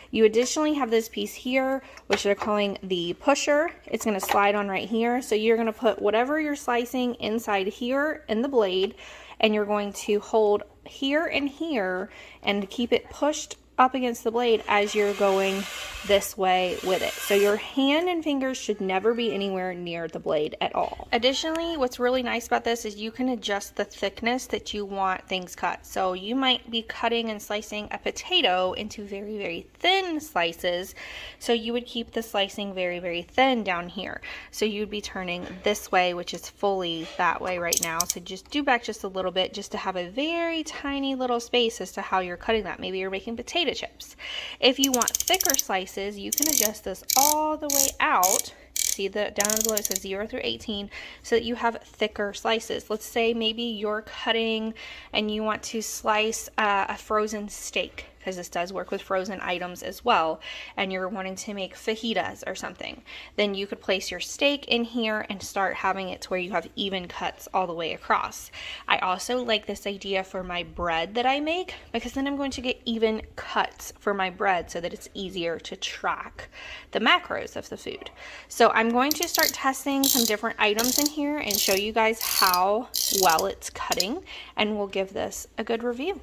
[SPEAKER 1] You additionally have this piece here, which they're calling the pusher. It's going to slide on right here. So you're going to put whatever you're slicing inside here in the blade, and you're going to hold here and here and keep it pushed up against the blade as you're going this way with it. So your hand and fingers should never be anywhere near the blade at all. Additionally, what's really nice about this is you can adjust the thickness that you want things cut. So you might be cutting and slicing a potato into very, very thin slices. So you would keep the slicing very, very thin down here. So you'd be turning this way, which is fully that way right now. So just do back just a little bit just to have a very tiny little space as to how you're cutting that. Maybe you're making potato chips. If you want thicker slices, you can adjust this all the way out. See the down below it says 0 through 18 so that you have thicker slices. Let's say maybe you're cutting and you want to slice a frozen steak, because this does work with frozen items as well, and you're wanting to make fajitas or something. Then you could place your steak in here and start having it to where you have even cuts all the way across. I also like this idea for my bread that I make, because then I'm going to get even cuts for my bread so that it's easier to track the macros of the food. So I'm going to start testing some different items in here and show you guys how well it's cutting, and we'll give this a good review.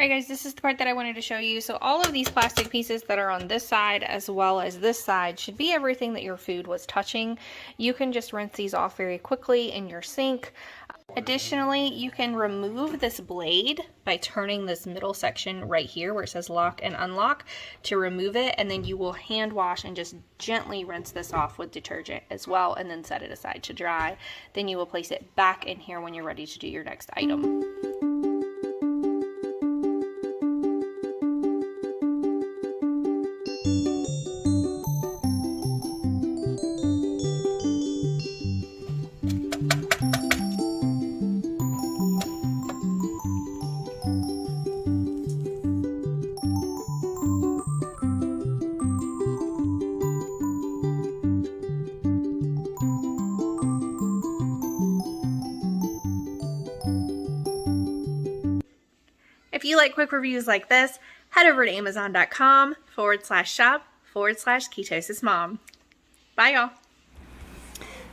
[SPEAKER 1] Alright guys, this is the part that I wanted to show you. So all of these plastic pieces that are on this side as well as this side should be everything that your food was touching. You can just rinse these off very quickly in your sink. Additionally, you can remove this blade by turning this middle section right here where it says lock and unlock to remove it, and then you will hand wash and just gently rinse this off with detergent as well, and then set it aside to dry. Then you will place it back in here when you're ready to do your next item. If you like quick reviews like this, head over to amazon.com/shop/ketosismom. Bye, y'all.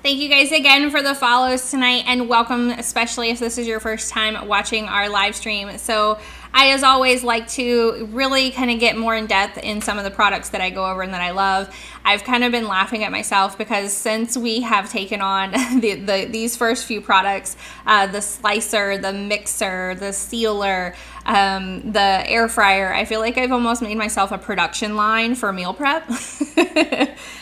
[SPEAKER 1] Thank you guys again for the follows tonight, and welcome, especially if this is your first time watching our live stream. So I, as always, like to really kind of get more in depth in some of the products that I go over and that I love. I've kind of been laughing at myself because since we have taken on these first few products, the slicer, the mixer, the sealer, the air fryer, I feel like I've almost made myself a production line for meal prep.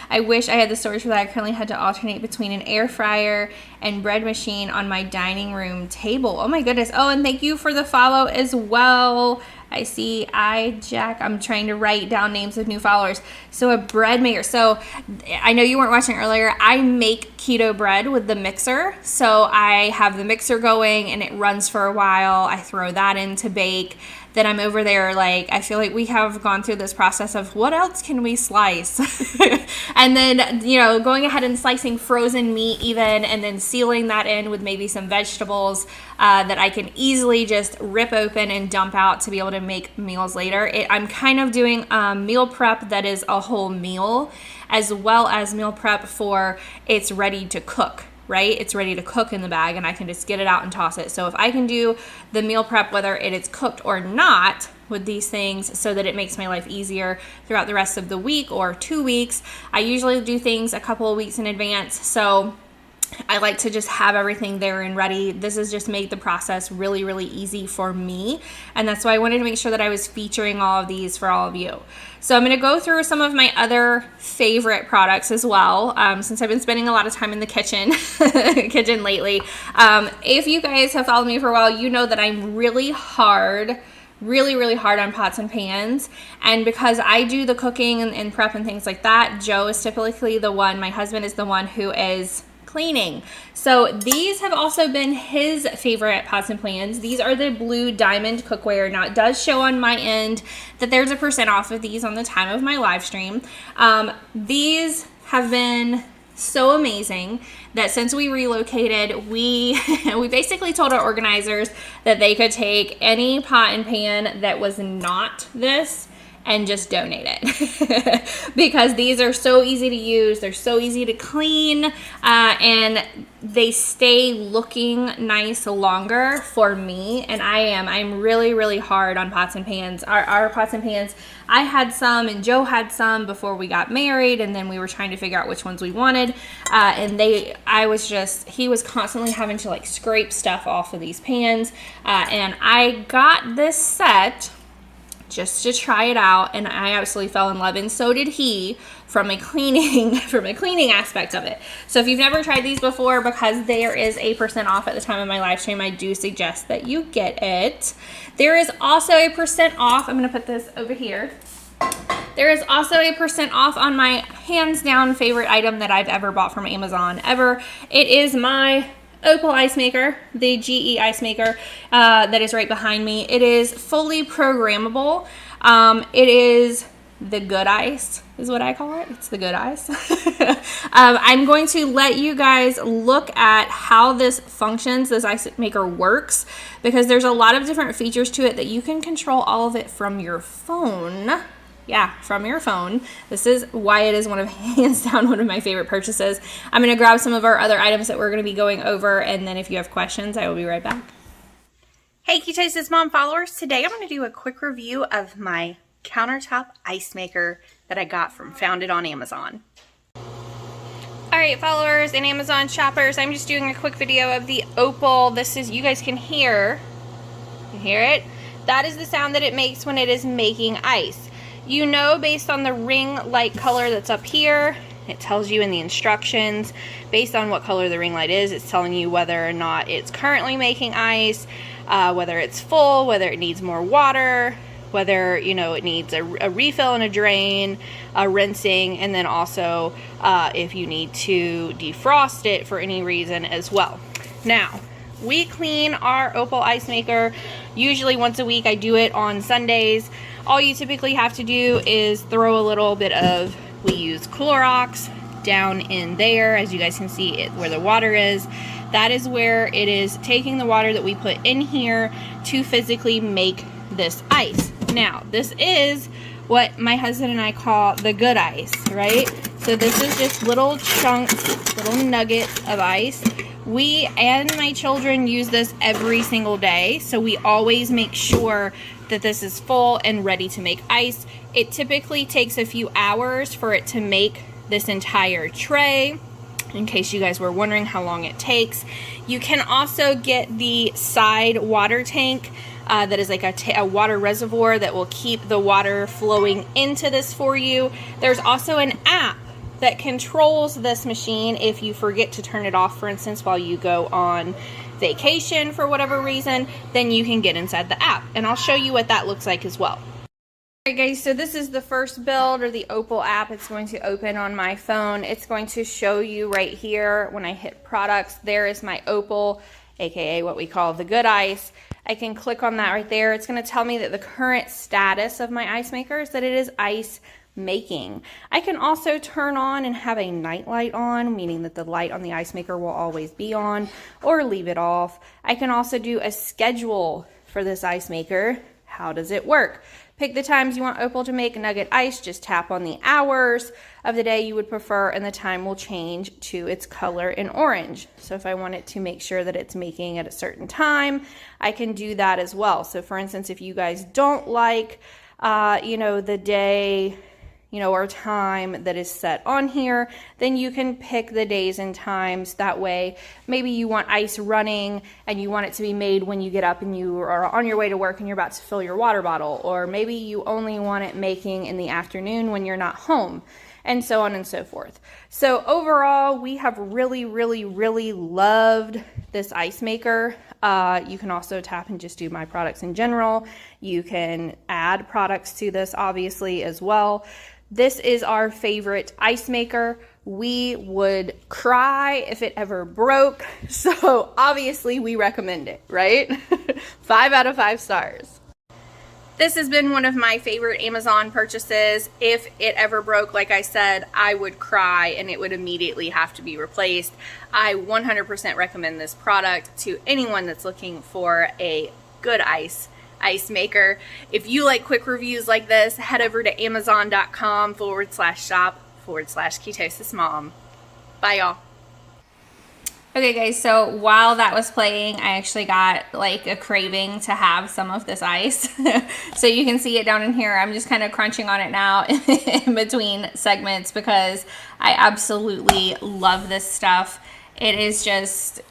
[SPEAKER 1] I wish I had the storage for that. I currently had to alternate between an air fryer and bread machine on my dining room table. Oh my goodness. Oh, and thank you for the follow as well. I see Jack. I'm trying to write down names of new followers. So a bread maker. So I know you weren't watching earlier. I make keto bread with the mixer. So I have the mixer going and it runs for a while. I throw that in to bake. Then I'm over there, like, I feel like we have gone through this process of what else can we slice? And then, you know, going ahead and slicing frozen meat even, and then sealing that in with maybe some vegetables that I can easily just rip open and dump out to be able to make meals later. I'm kind of doing meal prep that is a whole meal, as well as meal prep for it's ready to cook. Right? It's ready to cook in the bag and I can just get it out and toss it. So if I can do the meal prep, whether it is cooked or not, with these things so that it makes my life easier throughout the rest of the week or 2 weeks. I usually do things a couple of weeks in advance. So I like to just have everything there and ready. This has just made the process really, really easy for me. And that's why I wanted to make sure that I was featuring all of these for all of you. So I'm going to go through some of my other favorite products as well, since I've been spending a lot of time in the kitchen lately. If you guys have followed me for a while, you know that I'm really hard on pots and pans. And because I do the cooking and prep and things like that, Joe is typically the one, my husband is the one who is cleaning. So these have also been his favorite pots and pans. These are the Blue Diamond cookware. Now it does show on my end that there's a % off of these on the time of my live stream. These have been so amazing that since we relocated, we basically told our organizers that they could take any pot and pan that was not this and just donate it because these are so easy to use, they're so easy to clean, and they stay looking nice longer for me. And I'm really hard on pots and pans. Our pots and pans, I had some and Joe had some before we got married, and then we were trying to figure out which ones we wanted, and he was constantly having to like scrape stuff off of these pans, and I got this set just to try it out, and I absolutely fell in love, and so did he, from a cleaning aspect of it. So if you've never tried these before, because there is a % off at the time of my live stream, I do suggest that you get it. There is also a % off. I'm going to put this over here. There is also a % off on my hands down favorite item that I've ever bought from Amazon ever. It is my Opal ice maker, the GE ice maker that is right behind me. It is fully programmable. It is the good ice is what I call it. It's the good ice. I'm going to let you guys look at how this functions, this ice maker works, because there's a lot of different features to it that you can control all of it from your phone. Yeah, from your phone. This is why it is hands down one of my favorite purchases. I'm going to grab some of our other items that we're going to be going over, and then if you have questions, I will be right back. Hey Ketosis Mom followers, today I'm going to do a quick review of my countertop ice maker that I got from Found It on Amazon. Alright followers and Amazon shoppers, I'm just doing a quick video of the Opal. This is, you guys can hear it? That is the sound that it makes when it is making ice. You know, based on the ring light color that's up here, it tells you in the instructions, based on what color the ring light is, it's telling you whether or not it's currently making ice, whether it's full, whether it needs more water, whether, you know, it needs a refill and a drain, a rinsing, and then also if you need to defrost it for any reason as well. Now, we clean our Opal ice maker usually once a week. I do it on Sundays. All you typically have to do is throw a little bit of, we use Clorox down in there, as you guys can see it where the water is. That is where it is taking the water that we put in here to physically make this ice. Now, this is what my husband and I call the good ice, right? So this is just little chunks, little nuggets of ice. We and my children use this every single day, so we always make sure that this is full and ready to make ice. It typically takes a few hours for it to make this entire tray, in case you guys were wondering how long it takes. You can also get the side water tank that is like a water reservoir that will keep the water flowing into this for you. There's also an app that controls this machine if you forget to turn it off, for instance, while you go on vacation for whatever reason, then you can get inside the app, and I'll show you what that looks like as well. Alright guys, so this is the first build, or the Opal app. It's going to open on my phone. It's going to show you right here when I hit products, there is my Opal, aka what we call the good ice. I can click on that right there. It's going to tell me that the current status of my ice maker is that it is ice making. I can also turn on and have a night light on, meaning that the light on the ice maker will always be on, or leave it off. I can also do a schedule for this ice maker. How does it work? Pick the times you want Opal to make nugget ice. Just tap on the hours of the day you would prefer, and the time will change to its color in orange. So if I want it to make sure that it's making at a certain time, I can do that as well. So for instance, if you guys don't like the day, or time that is set on here, then you can pick the days and times. That way, maybe you want ice running and you want it to be made when you get up and you are on your way to work and you're about to fill your water bottle, or maybe you only want it making in the afternoon when you're not home, and so on and so forth. So overall, we have really loved this ice maker. You can also tap and just do my products in general. You can add products to this obviously as well. This is our favorite ice maker. We would cry if it ever broke, so obviously we recommend it, right? 5 out of 5 stars. This has been one of my favorite Amazon purchases. If it ever broke, like I said, I would cry and it would immediately have to be replaced. I 100% recommend this product to anyone that's looking for a good ice
[SPEAKER 2] ice maker. If you like quick reviews like this, head over to amazon.com/shop/ketosis mom. Bye, y'all.
[SPEAKER 1] Okay guys, so while that was playing, I actually got like a craving to have some of this ice. So you can see it down in here. I'm just kind of crunching on it now in between segments because I absolutely love this stuff. It is just,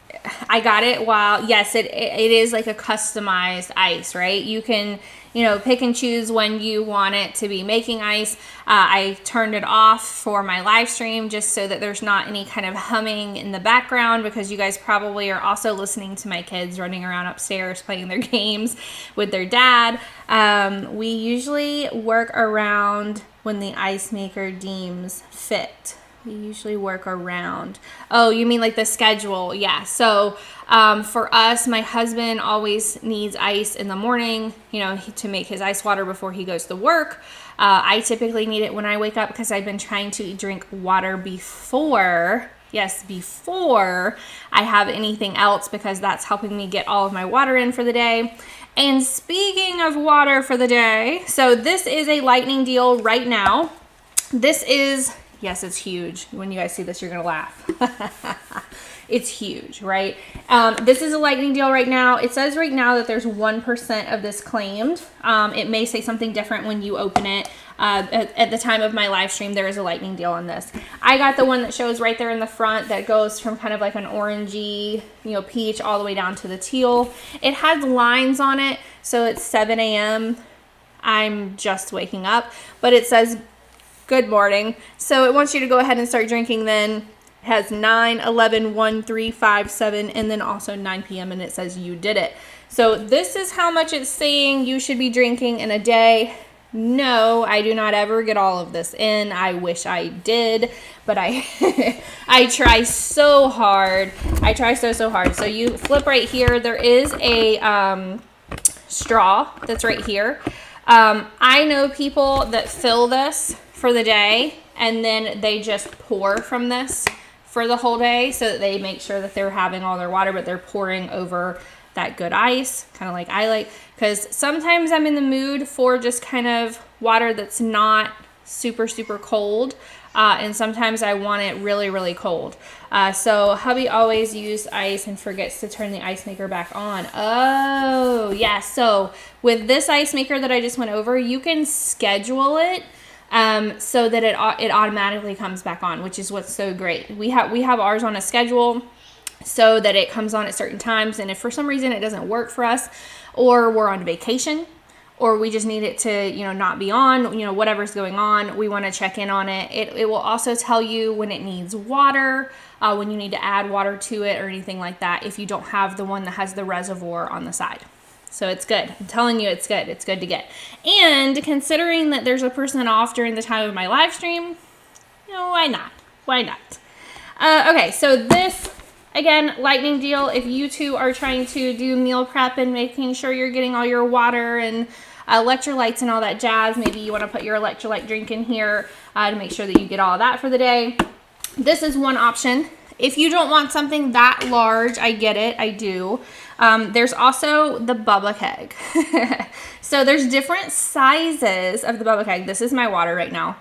[SPEAKER 1] I got it while, yes, it is like a customized ice, right? You can, you know, pick and choose when you want it to be making ice. I turned it off for my live stream just so that there's not any kind of humming in the background, because you guys probably are also listening to my kids running around upstairs playing their games with their dad. We usually work around when the ice maker deems fit. We usually work around. Oh, you mean like the schedule? Yeah. So for us, my husband always needs ice in the morning, you know, to make his ice water before he goes to work. I typically need it when I wake up because I've been trying to drink water before I have anything else, because that's helping me get all of my water in for the day. And speaking of water for the day, so this is a lightning deal right now. This is, yes, it's huge. When you guys see this, you're going to laugh. It's huge, right? This is a lightning deal right now. It says right now that there's 1% of this claimed. It may say something different when you open it. At the time of my live stream, there is a lightning deal on this. I got the one that shows right there in the front that goes from kind of like an orangey, you know, peach all the way down to the teal. It has lines on it, so it's 7 a.m. I'm just waking up, but it says good morning. So it wants you to go ahead and start drinking then. It has 9, 11, 1, 3, 5, 7, and then also 9 p.m. and it says you did it. So this is how much it's saying you should be drinking in a day. No, I do not ever get all of this in. I wish I did, but I I try so hard. I try so hard. So you flip right here. There is a straw that's right here. I know people that fill this for the day and then they just pour from this for the whole day, so that they make sure that they're having all their water, but they're pouring over that good ice, kind of like I like, because sometimes I'm in the mood for just kind of water that's not super cold, and sometimes I want it really cold. So hubby always uses ice and forgets to turn the ice maker back on. Oh yeah, so with this ice maker that I just went over, you can schedule it so that it automatically comes back on, which is what's so great. We have ours on a schedule so that it comes on at certain times, and if for some reason it doesn't work for us, or we're on vacation, or we just need it to, you know, not be on, you know, whatever's going on, we want to check in on it. It will also tell you when it needs water, when you need to add water to it or anything like that, if you don't have the one that has the reservoir on the side. So it's good. I'm telling you, it's good. It's good to get. And considering that there's a % off during the time of my live stream, you know, why not? Why not? Okay, so this, again, lightning deal. If you two are trying to do meal prep and making sure you're getting all your water and electrolytes and all that jazz, maybe you want to put your electrolyte drink in here to make sure that you get all of that for the day. This is one option. If you don't want something that large, I get it, I do. There's also the Bubba keg. So there's different sizes of the Bubba keg. This is my water right now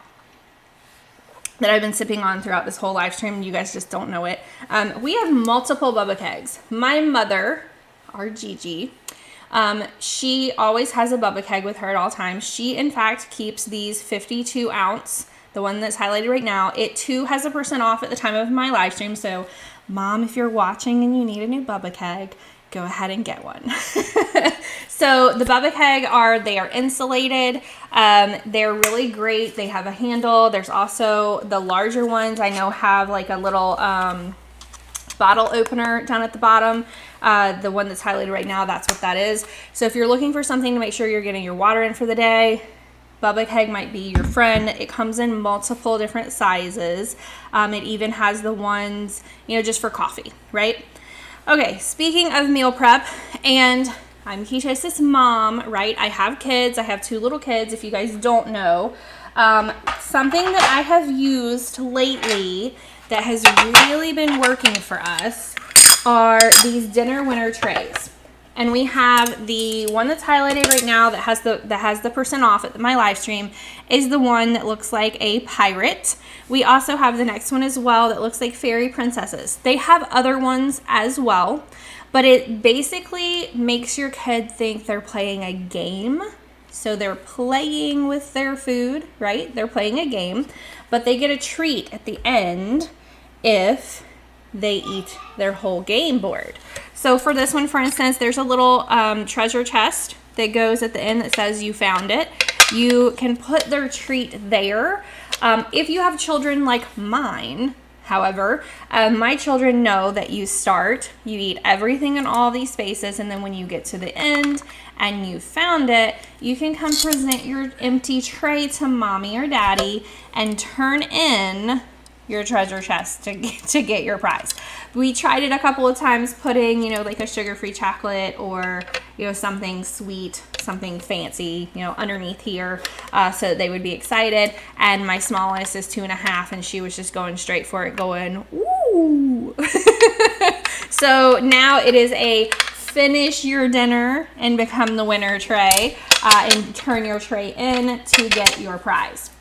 [SPEAKER 1] that I've been sipping on throughout this whole live stream. You guys just don't know it. We have multiple Bubba kegs. My mother, our Gigi, she always has a Bubba keg with her at all times. She, in fact, keeps these 52 ounce, the one that's highlighted right now. It too has a % off at the time of my live stream. So Mom, if you're watching and you need a new Bubba keg, go ahead and get one. So the Bubba keg they are insulated. They're really great. They have a handle. There's also the larger ones I know have like a little bottle opener down at the bottom. The one that's highlighted right now, that's what that is. So if you're looking for something to make sure you're getting your water in for the day, Bubba keg might be your friend. It comes in multiple different sizes. It even has the ones, you know, just for coffee, right? Okay, speaking of meal prep, and I'm Ketosis mom, right? I have kids. I have 2 little kids, if you guys don't know. Something that I have used lately that has really been working for us are these dinner winner trays. And we have the one that's highlighted right now that has the percent off at my live stream is the one that looks like a pirate. We also have the next one as well that looks like fairy princesses. They have other ones as well, but it basically makes your kid think they're playing a game. So they're playing with their food, right? They're playing a game, but they get a treat at the end if they eat their whole game board. So for this one, for instance, there's a little treasure chest that goes at the end that says you found it. You can put their treat there. If you have children like mine, however, my children know that you eat everything in all these spaces, and then when you get to the end and you found it, you can come present your empty tray to mommy or daddy and turn in your treasure chest to get your prize. We tried it a couple of times putting, like a sugar-free chocolate or, something sweet, something fancy, underneath here so that they would be excited. And my smallest is 2.5 and she was just going straight for it, going, ooh. So now it is a finish your dinner and become the winner tray and turn your tray in to get your prize.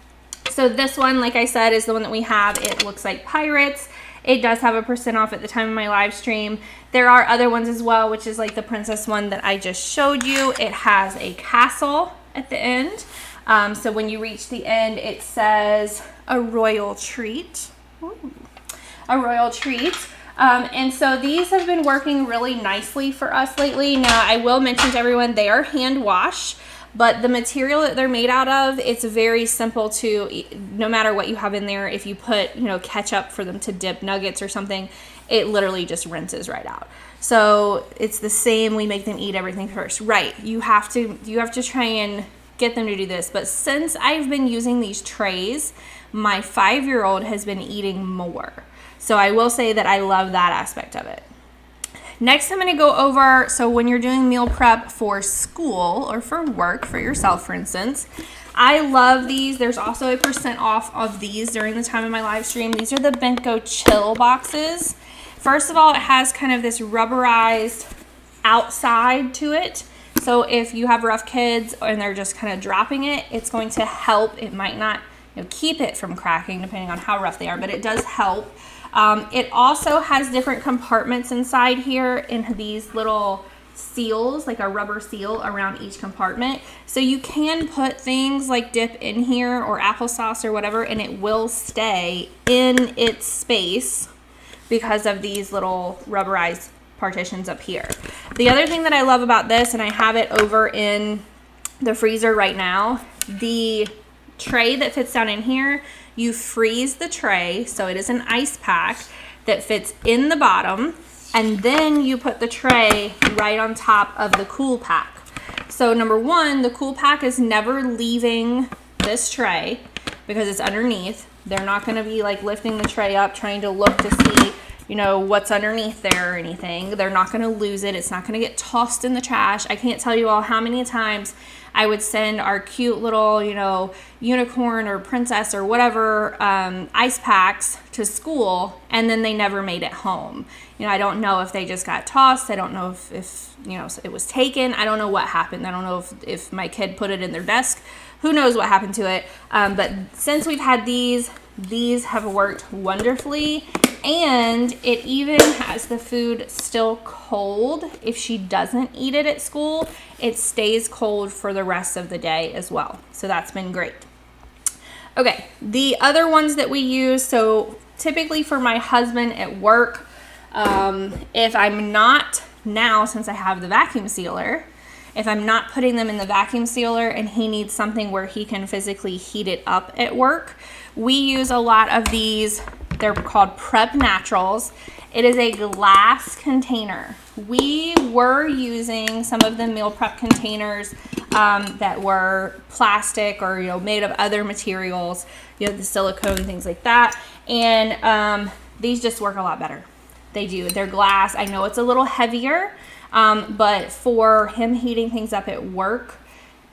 [SPEAKER 1] So this one, like I said, is the one that we have. It looks like pirates. It does have a percent off at the time of my live stream. There are other ones as well, which is like the princess one that I just showed you. It has a castle at the end. So when you reach the end, it says a royal treat. Ooh. A royal treat. And so these have been working really nicely for us lately. Now, I will mention to everyone, they are hand wash. But the material that they're made out of, it's very simple to, no matter what you have in there, if you put, ketchup for them to dip nuggets or something, it literally just rinses right out. So it's the same. We make them eat everything first. Right. You have to try and get them to do this. But since I've been using these trays, my 5-year-old has been eating more. So I will say that I love that aspect of it. Next, I'm going to go over, so when you're doing meal prep for school or for work, for yourself, for instance, I love these. There's also a percent off of these during the time of my live stream. These are the Benko Chill boxes. First of all, it has kind of this rubberized outside to it. So if you have rough kids and they're just kind of dropping it, it's going to help. It might not keep it from cracking depending on how rough they are, but it does help. It also has different compartments inside here in these little seals, like a rubber seal around each compartment. So you can put things like dip in here or applesauce or whatever, and it will stay in its space because of these little rubberized partitions up here. The other thing that I love about this, and I have it over in the freezer right now, the tray that fits down in here, you freeze the tray, so it is an ice pack that fits in the bottom, and then you put the tray right on top of the cool pack. So number one, the cool pack is never leaving this tray because it's underneath. They're not going to be like lifting the tray up trying to look to see what's underneath there or anything. They're not going to lose it. It's not going to get tossed in the trash. I can't tell you all how many times I would send our cute little, unicorn or princess or whatever ice packs to school, and then they never made it home. I don't know if they just got tossed. I don't know if it was taken. I don't know what happened. I don't know if my kid put it in their desk. Who knows what happened to it. But since we've had these have worked wonderfully. And it even has the food still cold. If she doesn't eat it at school, it stays cold for the rest of the day as well. So that's been great. Okay, the other ones that we use, so typically for my husband at work, if I'm not now, since I have the vacuum sealer, if I'm not putting them in the vacuum sealer and he needs something where he can physically heat it up at work, we use a lot of these. They're called Prep Naturals. It is a glass container. We were using some of the meal prep containers that were plastic or made of other materials, the silicone, things like that. And these just work a lot better. They do. They're glass. I know it's a little heavier, but for him heating things up at work,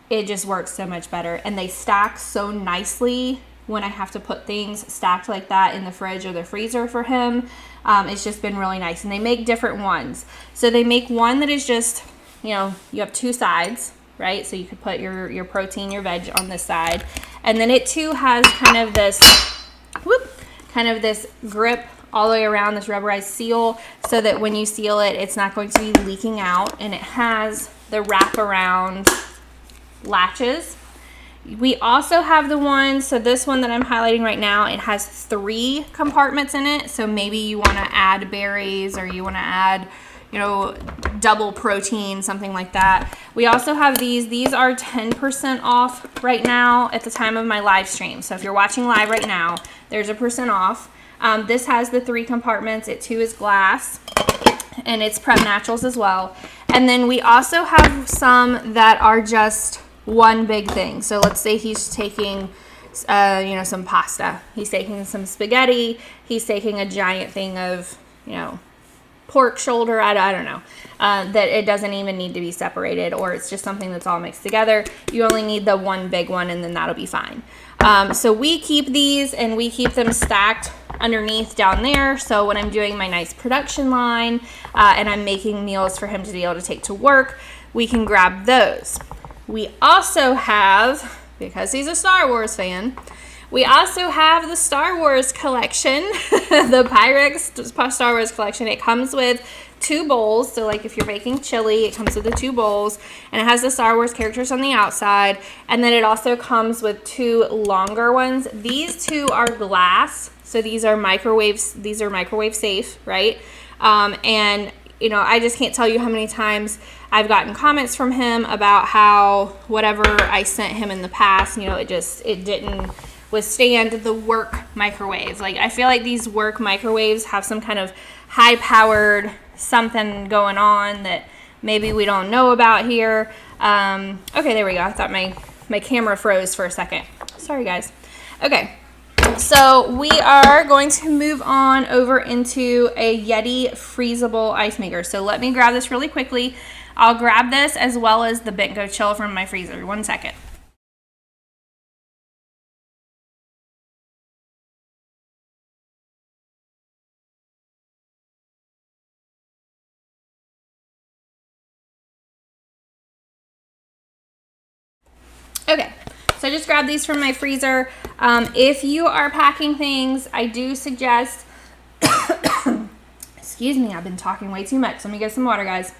[SPEAKER 1] it just works so much better. And they stack so nicely when I have to put things stacked like that in the fridge or the freezer for him. It's just been really nice. And they make different ones. So they make one that is just you know, you have two sides, right? So you could put your protein, your veg on this side. And then it too has kind of this, kind of this grip all the way around, this rubberized seal, so that when you seal it, it's not going to be leaking out. And it has the wraparound latches. We also have the one, so this one that I'm highlighting right now, it has 3 compartments in it. So maybe you want to add berries, or you want to add, you know, double protein, something like that. We also have these are 10% off right now at the time of my live stream. So if you're watching live right now, there's a % off. This has the 3 compartments. It too is glass, and it's Prep Naturals as well. And then we also have some that are just one big thing. So let's say he's taking, you know, some pasta. He's taking some spaghetti. He's taking a giant thing of, you know, pork shoulder. I don't know. That it doesn't even need to be separated, or it's just something that's all mixed together. You only need the one big one, and then that'll be fine. So we keep these, and we keep them stacked underneath down there. So when I'm doing my nice production line, and I'm making meals for him to be able to take to work, we can grab those. We also have, because he's a Star Wars fan, we also have the Star Wars collection, the Pyrex Star Wars collection. It comes with 2 bowls. So like if you're making chili, it comes with the 2 bowls, and it has the Star Wars characters on the outside. And then it also comes with 2 longer ones. These 2 are glass. So these are microwaves. These are microwave safe, right? And you know, I just can't tell you how many times I've gotten comments from him about how whatever I sent him in the past, you know, it didn't withstand the work microwaves. Like, I feel like these work microwaves have some kind of high-powered something going on that maybe we don't know about here. Okay, there we go. I thought my camera froze for a second. Sorry, guys. Okay. So we are going to move on over into a Yeti freezable ice maker. So let me grab this really quickly. I'll grab this as well as the Bentgo Chill from my freezer. 1 second. Okay, so I just grabbed these from my freezer. If you are packing things, I do suggest, excuse me, I've been talking way too much. Let me get some water, guys.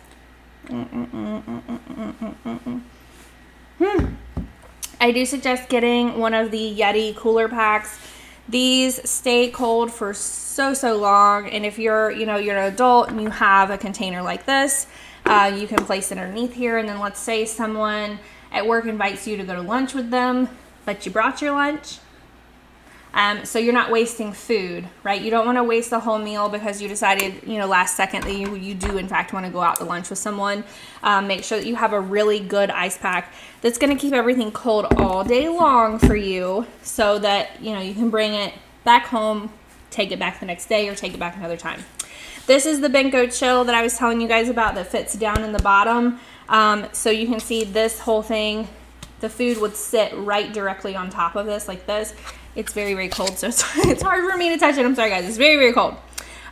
[SPEAKER 1] I do suggest getting one of the Yeti cooler packs. These stay cold for so long, and if you're, you know, you're an adult and you have a container like this, you can place it underneath here. And then let's say someone at work invites you to go to lunch with them, but you brought your lunch. So you're not wasting food, right? You don't want to waste a whole meal because you decided, you know, last second that you do in fact want to go out to lunch with someone. Make sure that you have a really good ice pack that's going to keep everything cold all day long for you, so that, you know, you can bring it back home, take it back the next day, or take it back another time. This is the Bentgo Chill that I was telling you guys about that fits down in the bottom. So you can see this whole thing, the food would sit right directly on top of this like this. It's very cold, so it's hard for me to touch it. I'm sorry, guys. It's very cold.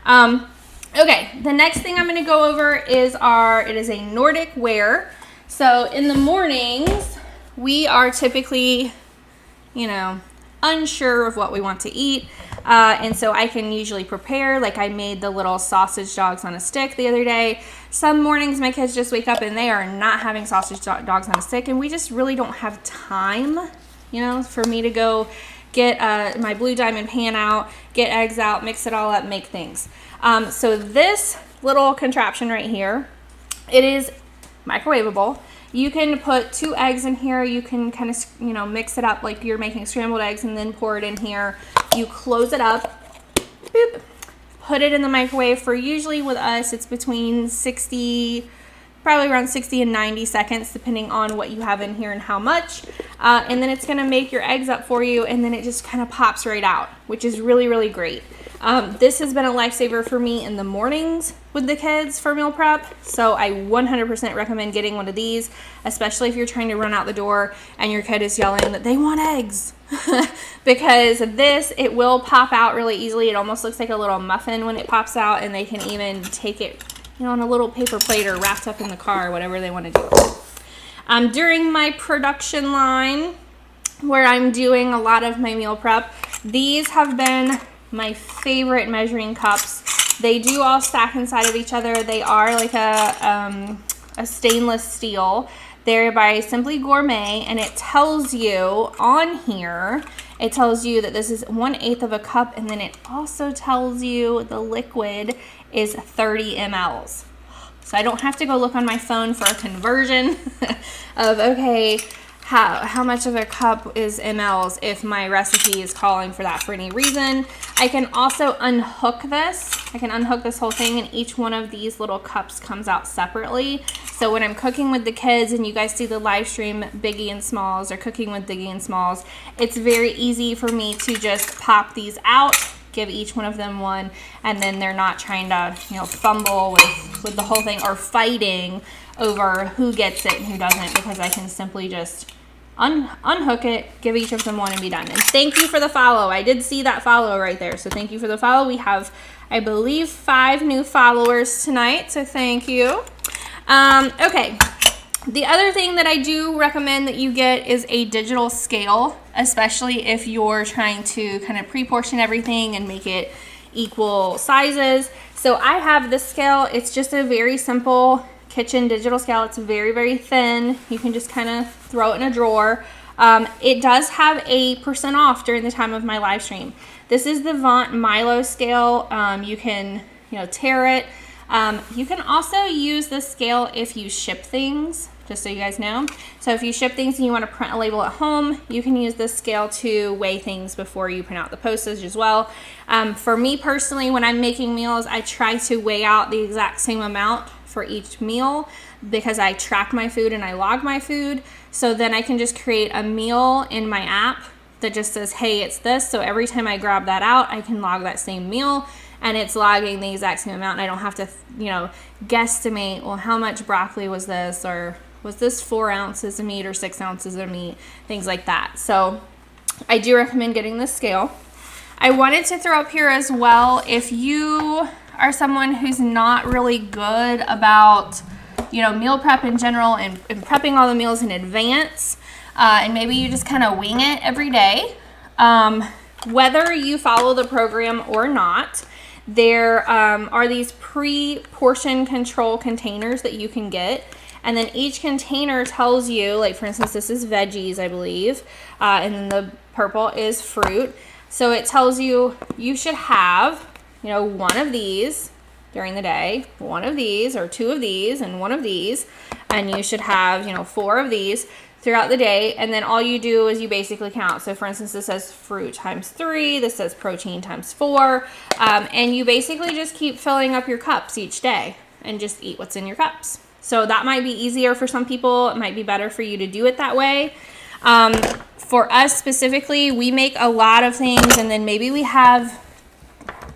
[SPEAKER 1] Okay, the next thing I'm going to go over is it is a Nordic wear. So in the mornings, we are typically, you know, unsure of what we want to eat. And so I can usually prepare, like I made the little sausage dogs on a stick the other day. Some mornings my kids just wake up and they are not having sausage dogs on a stick, and we just really don't have time, you know, for me to go get my Blue Diamond pan out, get eggs out, mix it all up, make things. So this little contraption right here, it is microwavable. You can put 2 eggs in here. You can kind of, you know, mix it up like you're making scrambled eggs, and then pour it in here. You close it up, boop, put it in the microwave for, usually with us, it's between 60, probably around 60 and 90 seconds, depending on what you have in here and how much. And then it's gonna make your eggs up for you, and then it just kind of pops right out, which is really great. This has been a lifesaver for me in the mornings with the kids for meal prep. So I 100% recommend getting one of these, especially if you're trying to run out the door and your kid is yelling that they want eggs. Because it will pop out really easily. It almost looks like a little muffin when it pops out, and they can even take it on a little paper plate or wrapped up in the car, whatever they want to do. During my production line, where I'm doing a lot of my meal prep, these have been my favorite measuring cups. They do all stack inside of each other. They are like a stainless steel. They're by Simply Gourmet, and it tells you on here, it tells you that this is 1/8 of a cup, and then it also tells you the liquid is 30 mLs. So I don't have to go look on my phone for a conversion of, okay, how much of a cup is mLs if my recipe is calling for that for any reason. I can also unhook this. I can unhook this whole thing, and each one of these little cups comes out separately. So when I'm cooking with the kids and you guys see the live stream Biggie and Smalls or Cooking with Biggie and Smalls, it's very easy for me to just pop these out, give each one of them one, and then they're not trying to, fumble with the whole thing or fighting over who gets it and who doesn't, because I can simply just unhook it, give each of them one, and be done. And thank you for the follow. I did see that follow right there, so thank you for the follow. We have, I believe, 5 new followers tonight, so thank you. Okay, the other thing that I do recommend that you get is a digital scale, especially if you're trying to kind of pre-portion everything and make it equal sizes. So I have this scale. It's just a very simple kitchen digital scale. It's very, very thin. You can just kind of throw it in a drawer. It does have a % off during the time of my live stream. This is the Vaunt Milo scale. You can, tear it. You can also use this scale if you ship things, just so you guys know. So if you ship things and you want to print a label at home, you can use this scale to weigh things before you print out the postage as well. For me personally, when I'm making meals, I try to weigh out the exact same amount for each meal, because I track my food and I log my food. So then I can just create a meal in my app that just says, hey, it's this. So every time I grab that out, I can log that same meal, and it's logging the exact same amount. And I don't have to, guesstimate, well, how much broccoli was this, or was this 4 ounces of meat or 6 ounces of meat, things like that. So I do recommend getting this scale. I wanted to throw up here as well, if you are someone who's not really good about, meal prep in general and prepping all the meals in advance, and maybe you just kind of wing it every day, whether you follow the program or not, there are these pre-portion control containers that you can get. And then each container tells you, like for instance, this is veggies, I believe, and then the purple is fruit. So it tells you you should have, one of these during the day, one of these, or 2 of these, and 1 of these, and you should have, 4 of these throughout the day. And then all you do is you basically count. So for instance, this says fruit times 3, this says protein times 4, and you basically just keep filling up your cups each day and just eat what's in your cups. So that might be easier for some people. It might be better for you to do it that way. For us specifically, we make a lot of things, and then maybe we have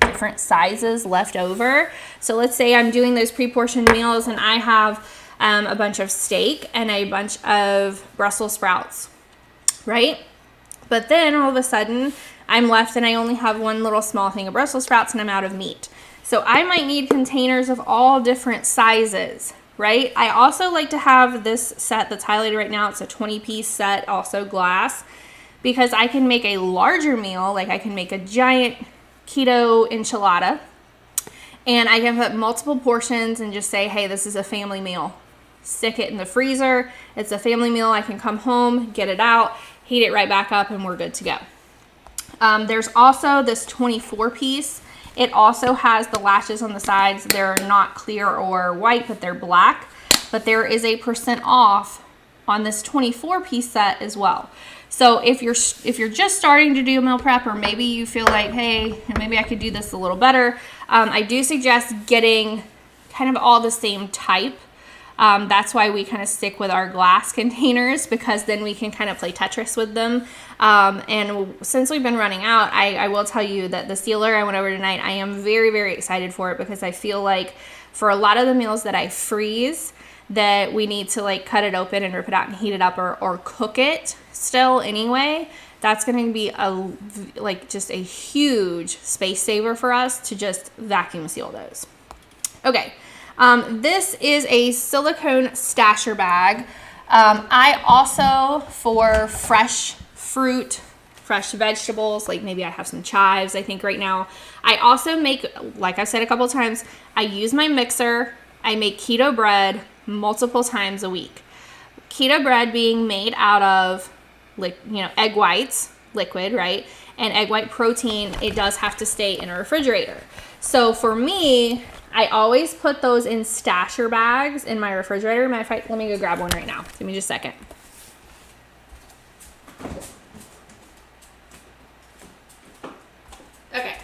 [SPEAKER 1] different sizes left over. So let's say I'm doing those pre-portioned meals and I have a bunch of steak and a bunch of Brussels sprouts, right? But then all of a sudden I'm left and I only have one little small thing of Brussels sprouts and I'm out of meat. So I might need containers of all different sizes, right? I also like to have this set that's highlighted right now. It's a 20-piece set, also glass, because I can make a larger meal. Like I can make a giant keto enchilada, and I can put multiple portions and just say, hey, this is a family meal. Stick it in the freezer. It's a family meal. I can come home, get it out, heat it right back up, and we're good to go. There's also this 24-piece. It also has the latches on the sides. They're not clear or white, but they're black. But there is a % off on this 24-piece set as well. So if you're just starting to do meal prep, or maybe you feel like, hey, maybe I could do this a little better, I do suggest getting kind of all the same type. That's why we kind of stick with our glass containers, because then we can kind of play Tetris with them. And since we've been running out, I will tell you that the sealer I went over tonight, I am very, very excited for it, because I feel like for a lot of the meals that I freeze, that we need to like cut it open and rip it out and heat it up, or cook it still anyway. That's going to be just a huge space saver for us to just vacuum seal those. Okay. This is a silicone stasher bag. I also, for fresh fruit, fresh vegetables, like maybe I have some chives, I think right now. I also make, like I've said a couple times, I use my mixer. I make keto bread multiple times a week. Keto bread being made out of, egg whites, liquid, right? And egg white protein, it does have to stay in a refrigerator. So for me, I always put those in stasher bags in my refrigerator. Matter of fact, let me go grab one right now. Give me just a second. Okay,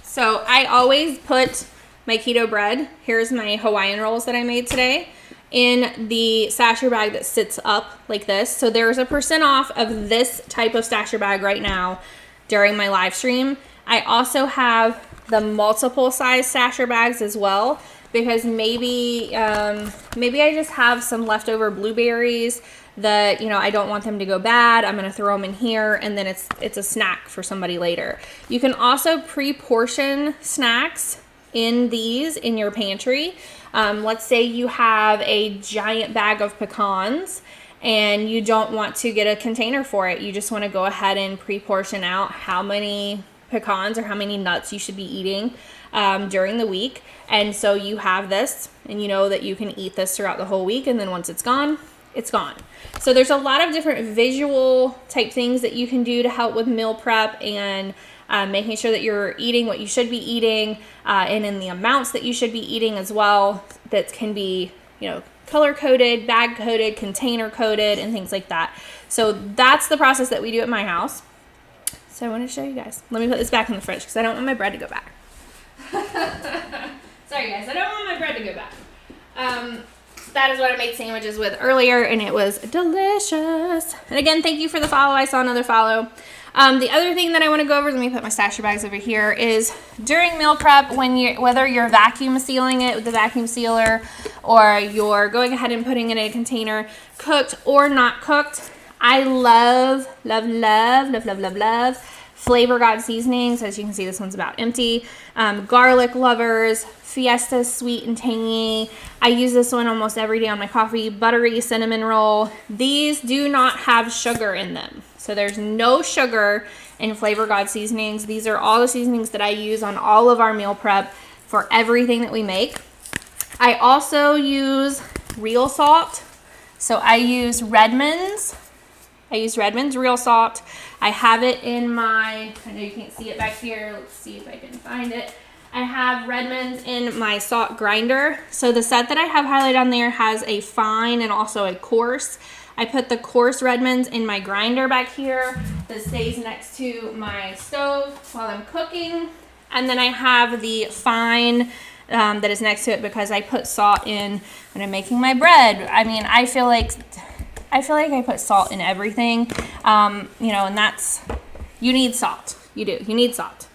[SPEAKER 1] so I always put my keto bread, here's my Hawaiian rolls that I made today, in the stasher bag that sits up like this. So there's a % off of this type of stasher bag right now during my live stream. I also have the multiple size stasher bags as well, because maybe I just have some leftover blueberries that, I don't want them to go bad. I'm gonna throw them in here, and then it's a snack for somebody later. You can also pre-portion snacks in these in your pantry. Let's say you have a giant bag of pecans and you don't want to get a container for it. You just want to go ahead and pre-portion out how many pecans or how many nuts you should be eating during the week. And so you have this, and you know that you can eat this throughout the whole week, and then once it's gone, it's gone. So there's a lot of different visual type things that you can do to help with meal prep and making sure that you're eating what you should be eating, and in the amounts that you should be eating as well, that can be, color coded, bag coded, container coded, and things like that. So that's the process that we do at my house. So I want to show you guys. Let me put this back in the fridge because I don't want my bread to go back. Sorry guys, I don't want my bread to go back. That is what I made sandwiches with earlier, and it was delicious. And again, thank you for the follow. I saw another follow. The other thing that I want to go over, let me put my stasher bags over here, is during meal prep, whether you're vacuum sealing it with the vacuum sealer or you're going ahead and putting it in a container, cooked or not cooked, I love Flavor God seasonings. As you can see, this one's about empty. Garlic lovers, Fiesta sweet and tangy. I use this one almost every day on my coffee. Buttery cinnamon roll. These do not have sugar in them. So there's no sugar in Flavor God seasonings. These are all the seasonings that I use on all of our meal prep for everything that we make. I also use real salt. So I use Redmond's. Real salt. I have it in my, I know you can't see it back here. Let's see if I can find it. I have Redmond's in my salt grinder. So the set that I have highlighted on there has a fine and also a coarse. I put the coarse Redmond's in my grinder back here that stays next to my stove while I'm cooking. And then I have the fine that is next to it because I put salt in when I'm making my bread. I mean, I feel like I put salt in everything, and that's, you need salt. You need salt.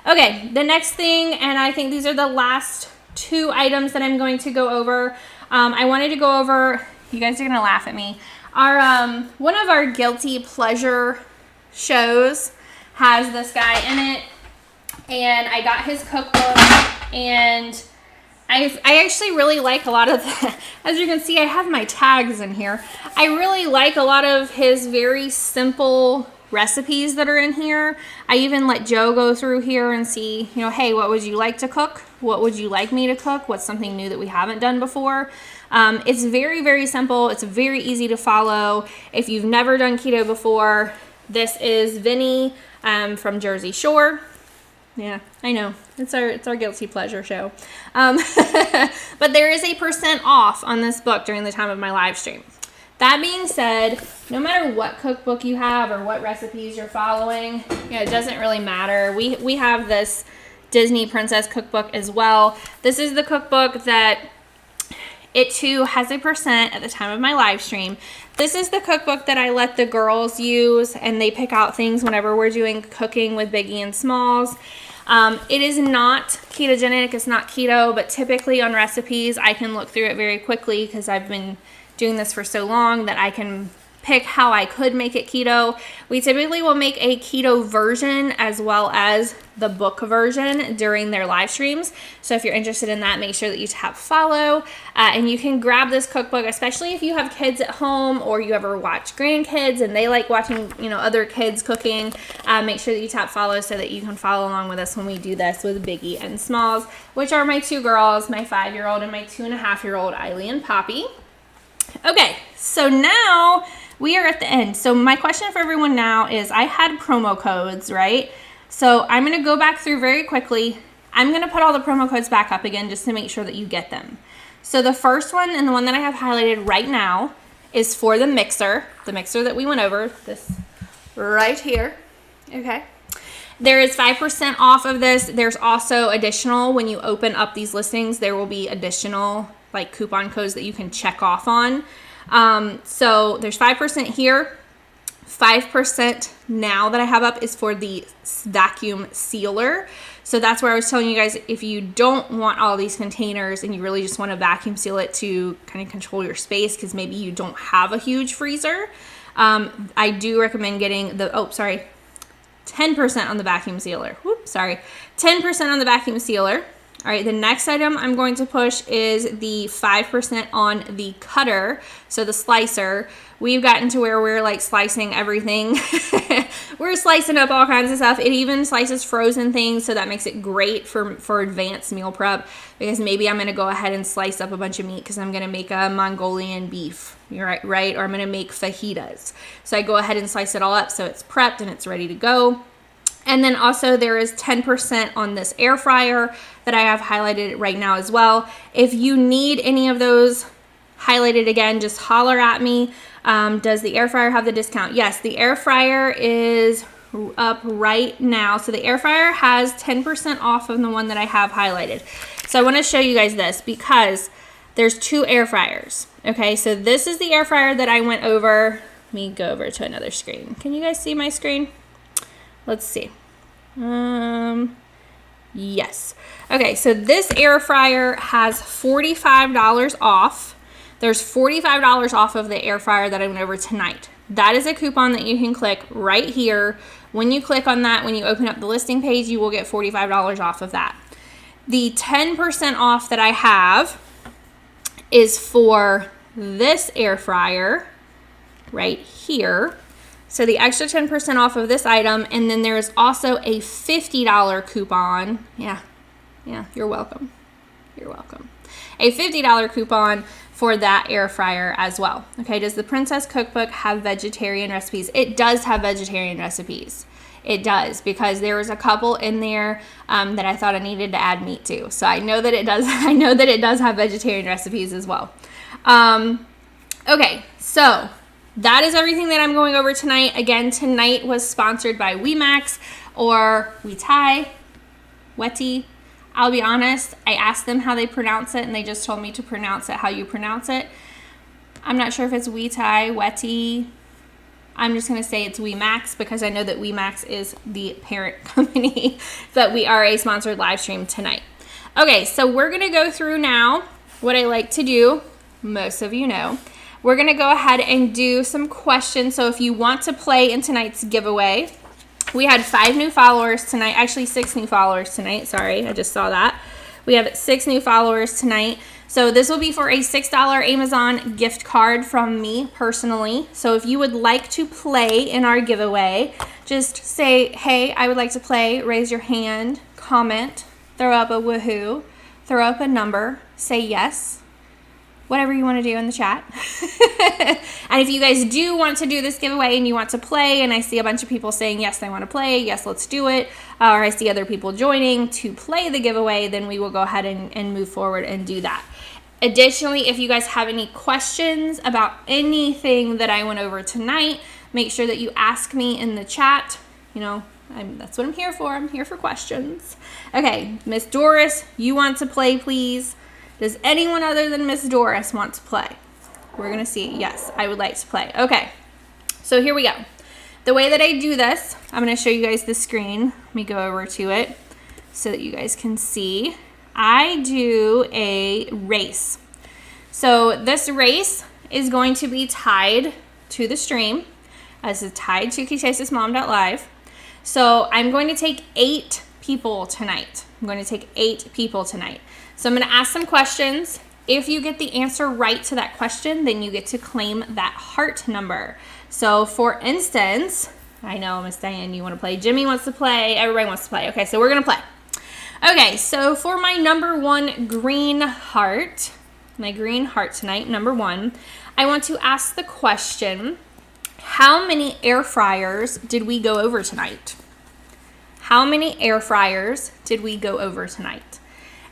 [SPEAKER 1] Okay, the next thing, and I think these are the last two items that I'm going to go over. I wanted to go over, you guys are gonna laugh at me. One of our guilty pleasure shows has this guy in it, and I got his cookbook, and I actually really like a lot of the, as you can see, I have my tags in here. I really like a lot of his very simple recipes that are in here. I even let Joe go through here and see, hey, what would you like to cook? What would you like me to cook? What's something new that we haven't done before? It's very, very simple. It's very easy to follow. If you've never done keto before, this is Vinny from Jersey Shore. Yeah, I know. It's our guilty pleasure show. But there is a % off on this book during the time of my live stream. That being said, no matter what cookbook you have or what recipes you're following, it doesn't really matter. We have this Disney Princess cookbook as well. This is the cookbook that it too has a % at the time of my live stream. This is the cookbook that I let the girls use, and they pick out things whenever we're doing cooking with Biggie and Smalls. It is not ketogenic, it's not keto, but typically on recipes I can look through it very quickly because I've been doing this for so long that I can pick how I could make it keto. We typically will make a keto version as well as the book version during their live streams. So if you're interested in that, make sure that you tap follow, and you can grab this cookbook, especially if you have kids at home or you ever watch grandkids and they like watching, other kids cooking. Make sure that you tap follow so that you can follow along with us when we do this with Biggie and Smalls, which are my 2 girls, my 5-year-old and my 2.5-year-old Eiley and Poppy. Okay, so now we are at the end. So my question for everyone now is, I had promo codes, right? So I'm going to go back through very quickly. I'm going to put all the promo codes back up again just to make sure that you get them. So the first one, and the one that I have highlighted right now, is for the mixer that we went over, this right here, okay? There is 5% off of this. There's also additional, when you open up these listings, there will be additional like coupon codes that you can check off on. So there's 5% here. 5% now that I have up is for the vacuum sealer. So that's where I was telling you guys, if you don't want all these containers and you really just want to vacuum seal it to kind of control your space, because maybe you don't have a huge freezer, I do recommend getting the, 10% on the vacuum sealer. 10% on the vacuum sealer. All right, the next item I'm going to push is the 5% on the cutter, so the slicer. We've gotten to where we're like slicing everything. We're slicing up all kinds of stuff. It even slices frozen things, so that makes it great for advanced meal prep, because maybe I'm going to go ahead and slice up a bunch of meat because I'm going to make a Mongolian beef, right? Or I'm going to make fajitas. So I go ahead and slice it all up so it's prepped and it's ready to go. And then also there is 10% on this air fryer that I have highlighted right now as well. If you need any of those highlighted again, just holler at me. Does the air fryer have the discount? Yes, the air fryer is up right now. So the air fryer has 10% off of the one that I have highlighted. So I want to show you guys this because there's 2 air fryers. Okay, so this is the air fryer that I went over. Let me go over to another screen. Can you guys see my screen? Let's see. Yes. Okay, so this air fryer has $45 off. There's $45 off of the air fryer that I went over tonight. That is a coupon that you can click right here. When you click on that, when you open up the listing page, you will get $45 off of that. The 10% off that I have is for this air fryer right here. So the extra 10% off of this item, and then there is also a $50 coupon. Yeah, you're welcome. You're welcome. A $50 coupon for that air fryer as well. Okay, does the Princess Cookbook have vegetarian recipes? It does have vegetarian recipes. It does, because there was a couple in there that I thought I needed to add meat to. So I know that it does. I know that it does have vegetarian recipes as well. Okay, so that is everything that I'm going over tonight. Again, tonight was sponsored by Weemax or Weetai, Weti. I'll be honest, I asked them how they pronounce it, and they just told me to pronounce it how you pronounce it. I'm not sure if it's Weetai, Weti. I'm just going to say it's Weemax because I know that Weemax is the parent company, but we are a sponsored live stream tonight. Okay, so we're going to go through now what I like to do. Most of you know. We're going to go ahead and do some questions. So if you want to play in tonight's giveaway, we had 5 new followers tonight. Actually, 6 new followers tonight. Sorry, I just saw that. We have 6 new followers tonight. So this will be for a $6 Amazon gift card from me personally. So if you would like to play in our giveaway, just say, hey, I would like to play. Raise your hand, comment, throw up a woohoo, throw up a number, say yes. Whatever you want to do in the chat. And if you guys do want to do this giveaway and you want to play, and I see a bunch of people saying, yes, I want to play, yes, let's do it, or I see other people joining to play the giveaway, then we will go ahead and move forward and do that. Additionally, if you guys have any questions about anything that I went over tonight, make sure that you ask me in the chat. You know, that's what I'm here for. I'm here for questions. Okay, Miss Doris, you want to play, please? Does anyone other than Miss Doris want to play? We're going to see. Yes, I would like to play. Okay, so here we go. The way that I do this, I'm going to show you guys the screen. Let me go over to it so that you guys can see. I do a race. So this race is going to be tied to the stream. This is tied to KeyChasesMom.live. So I'm going to take 8 people tonight. So I'm going to ask some questions. If you get the answer right to that question, then you get to claim that heart number. So for instance, I know, Miss Diane, you want to play. Jimmy wants to play. Everybody wants to play. Okay, so we're going to play. Okay, so for my number 1 green heart, my green heart tonight, number 1, I want to ask the question, how many air fryers did we go over tonight? How many air fryers did we go over tonight?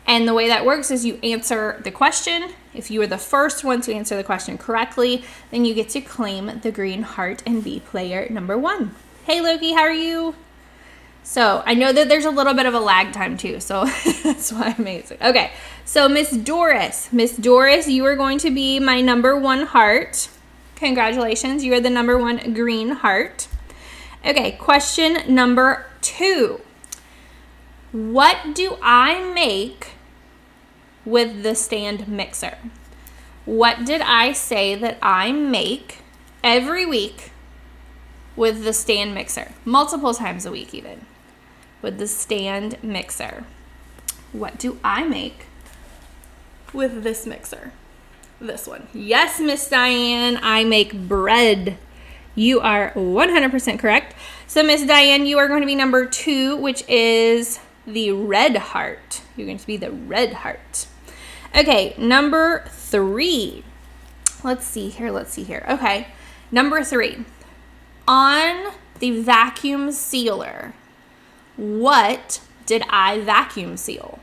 [SPEAKER 1] And the way that works is you answer the question. If you are the first one to answer the question correctly, then you get to claim the green heart and be player number 1. Hey Loki, how are you? So I know that there's a little bit of a lag time too, so that's why I'm amazing. Okay, so Miss Doris, you are going to be my number 1 heart. Congratulations, you are the number 1 green heart. Okay, question number 2. What do I make with the stand mixer? What did I say that I make every week with the stand mixer? Multiple times a week even. With the stand mixer. What do I make with this mixer? This one. Yes, Miss Diane, I make bread. You are 100% correct. So Miss Diane, you are going to be number 2, which is the red heart. You're going to be the red heart. Okay, number 3. Let's see here. Okay, number 3. On the vacuum sealer, what did I vacuum seal?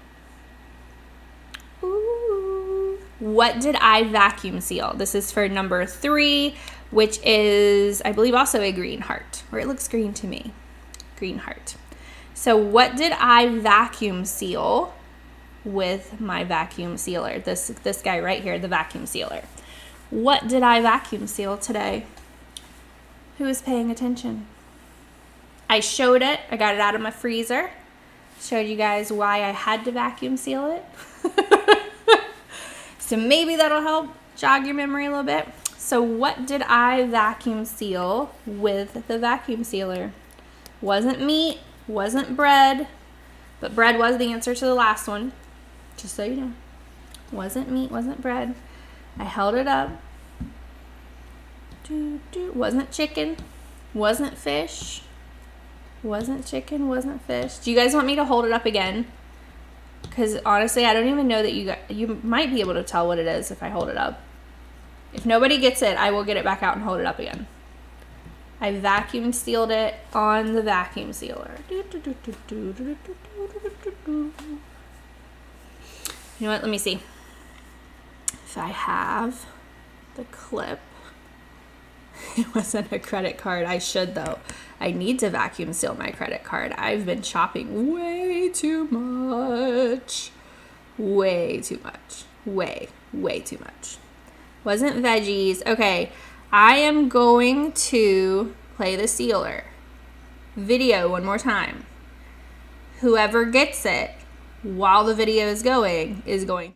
[SPEAKER 1] Ooh. What did I vacuum seal? This is for number 3, which is, I believe, also a green heart. Or it looks green to me. Green heart. So what did I vacuum seal with my vacuum sealer? This guy right here, the vacuum sealer. What did I vacuum seal today? Who is paying attention? I showed it. I got it out of my freezer. Showed you guys why I had to vacuum seal it. So maybe that'll help jog your memory a little bit. So what did I vacuum seal with the vacuum sealer? Wasn't meat, wasn't bread, but bread was the answer to the last one. Just so you know. Wasn't meat, wasn't bread. I held it up. Wasn't chicken, wasn't fish. Wasn't chicken, wasn't fish. Do you guys want me to hold it up again? Because honestly, I don't even know that you might be able to tell what it is if I hold it up. If nobody gets it, I will get it back out and hold it up again. I vacuum sealed it on the vacuum sealer. You know what? Let me see. If I have the clip. It wasn't a credit card. I should, though. I need to vacuum seal my credit card. I've been shopping way too much. Way too much. Way too much. Wasn't veggies. Okay, I am going to play the sealer video one more time. Whoever gets it while the video is going is going.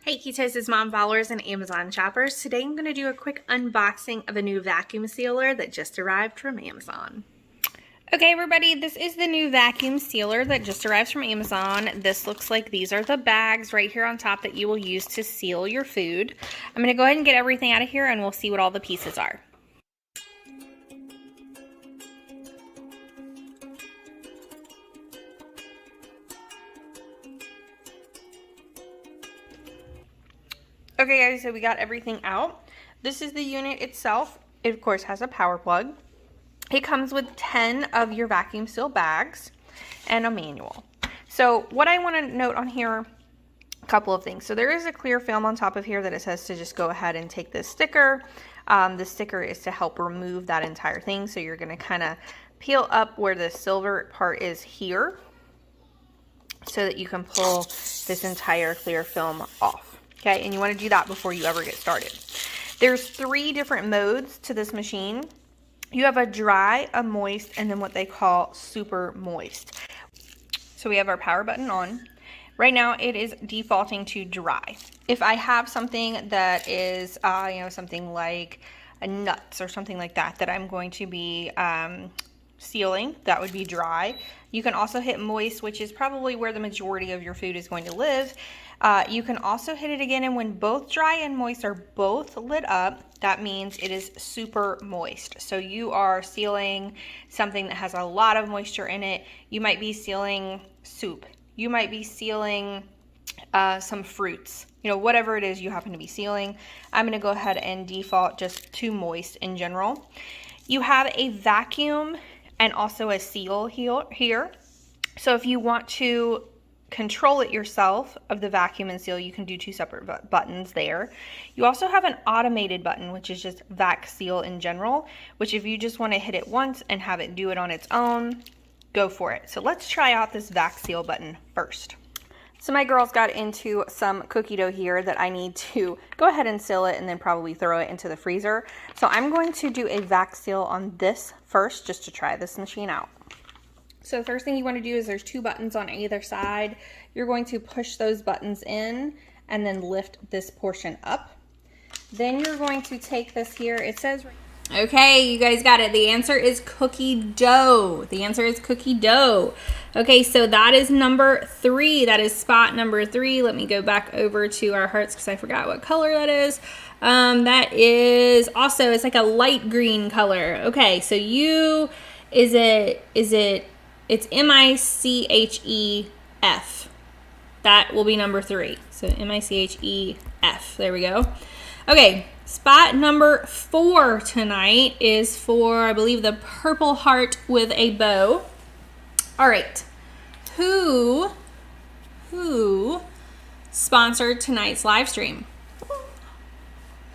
[SPEAKER 2] Hey KeyChases Mom followers and Amazon shoppers. Today I'm going to do a quick unboxing of a new vacuum sealer that just arrived from Amazon. Okay everybody, this is the new vacuum sealer that just arrived from Amazon. This looks like these are the bags right here on top that you will use to seal your food. I'm going to go ahead and get everything out of here and we'll see what all the pieces are. Okay guys, so we got everything out. This is the unit itself. It of course has a power plug. It comes with 10 of your vacuum seal bags and a manual. So what I want to note on here, a couple of things. So there is a clear film on top of here that it says to just go ahead and take this sticker. The sticker is to help remove that entire thing. So you're going to kind of peel up where the silver part is here so that you can pull this entire clear film off. Okay, and you want to do that before you ever get started. There's 3 different modes to this machine. You have a dry, a moist, and then what they call super moist. So we have our power button on. Right now it is defaulting to dry. If I have something that is, something like nuts or something like that that I'm going to be sealing. That would be dry. You can also hit moist, which is probably where the majority of your food is going to live. You can also hit it again, and when both dry and moist are both lit up, that means it is super moist. So you are sealing something that has a lot of moisture in it. You might be sealing soup. You might be sealing some fruits. You know, whatever it is you happen to be sealing. I'm going to go ahead and default just to moist in general. You have a vacuum and also a seal here. So if you want to control it yourself of the vacuum and seal, you can do two separate buttons there. You also have an automated button, which is just vac seal in general, which if you just want to hit it once and have it do it on its own, go for it. So let's try out this vac seal button first. So my girls got into some cookie dough here that I need to go ahead and seal it and then probably throw it into the freezer. So I'm going to do a vac seal on this first just to try this machine out. So the first thing you want to do is there's two buttons on either side. You're going to push those buttons in and then lift this portion up. Then you're going to take this here. It says, okay, you guys got it. The answer is cookie dough. The answer is cookie dough. Okay, so that is number 3. That is spot number 3. Let me go back over to our hearts because I forgot what color that is. That is also, it's like a light green color. Okay, so it's M-I-C-H-E-F. That will be number 3. So M-I-C-H-E-F. There we go. Okay, spot number 4 tonight is for, I believe, the purple heart with a bow. All right. Who sponsored tonight's live stream?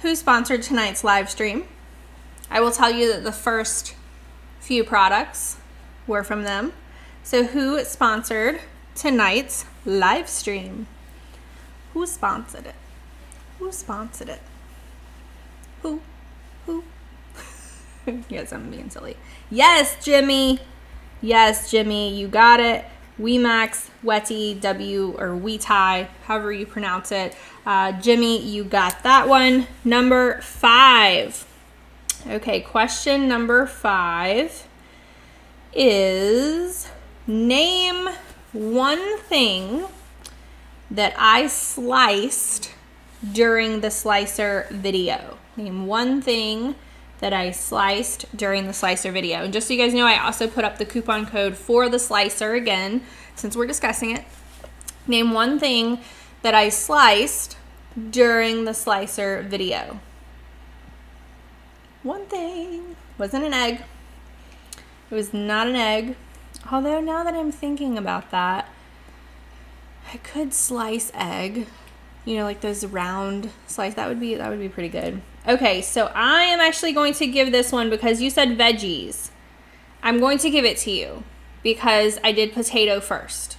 [SPEAKER 2] Who sponsored tonight's live stream? I will tell you that the first few products were from them. So who sponsored tonight's live stream? Who sponsored it? Who sponsored it? Who? Yes, I'm being silly. Yes, Jimmy. Yes, Jimmy, you got it. Weemax, Wetty, W, or Weetie, however you pronounce it. Jimmy, you got that one. Number 5. Okay, question number 5 is name one thing that I sliced during the slicer video. Name one thing that I sliced during the slicer video. And just so you guys know, I also put up the coupon code for the slicer again, since we're discussing it. Name one thing that I sliced during the slicer video. One thing. Wasn't an egg. It was not an egg. Although now that I'm thinking about that, I could slice egg. You know, like those round slice. That would be pretty good. Okay, so I am actually going to give this one because you said veggies. I'm going to give it to you because I did potato first.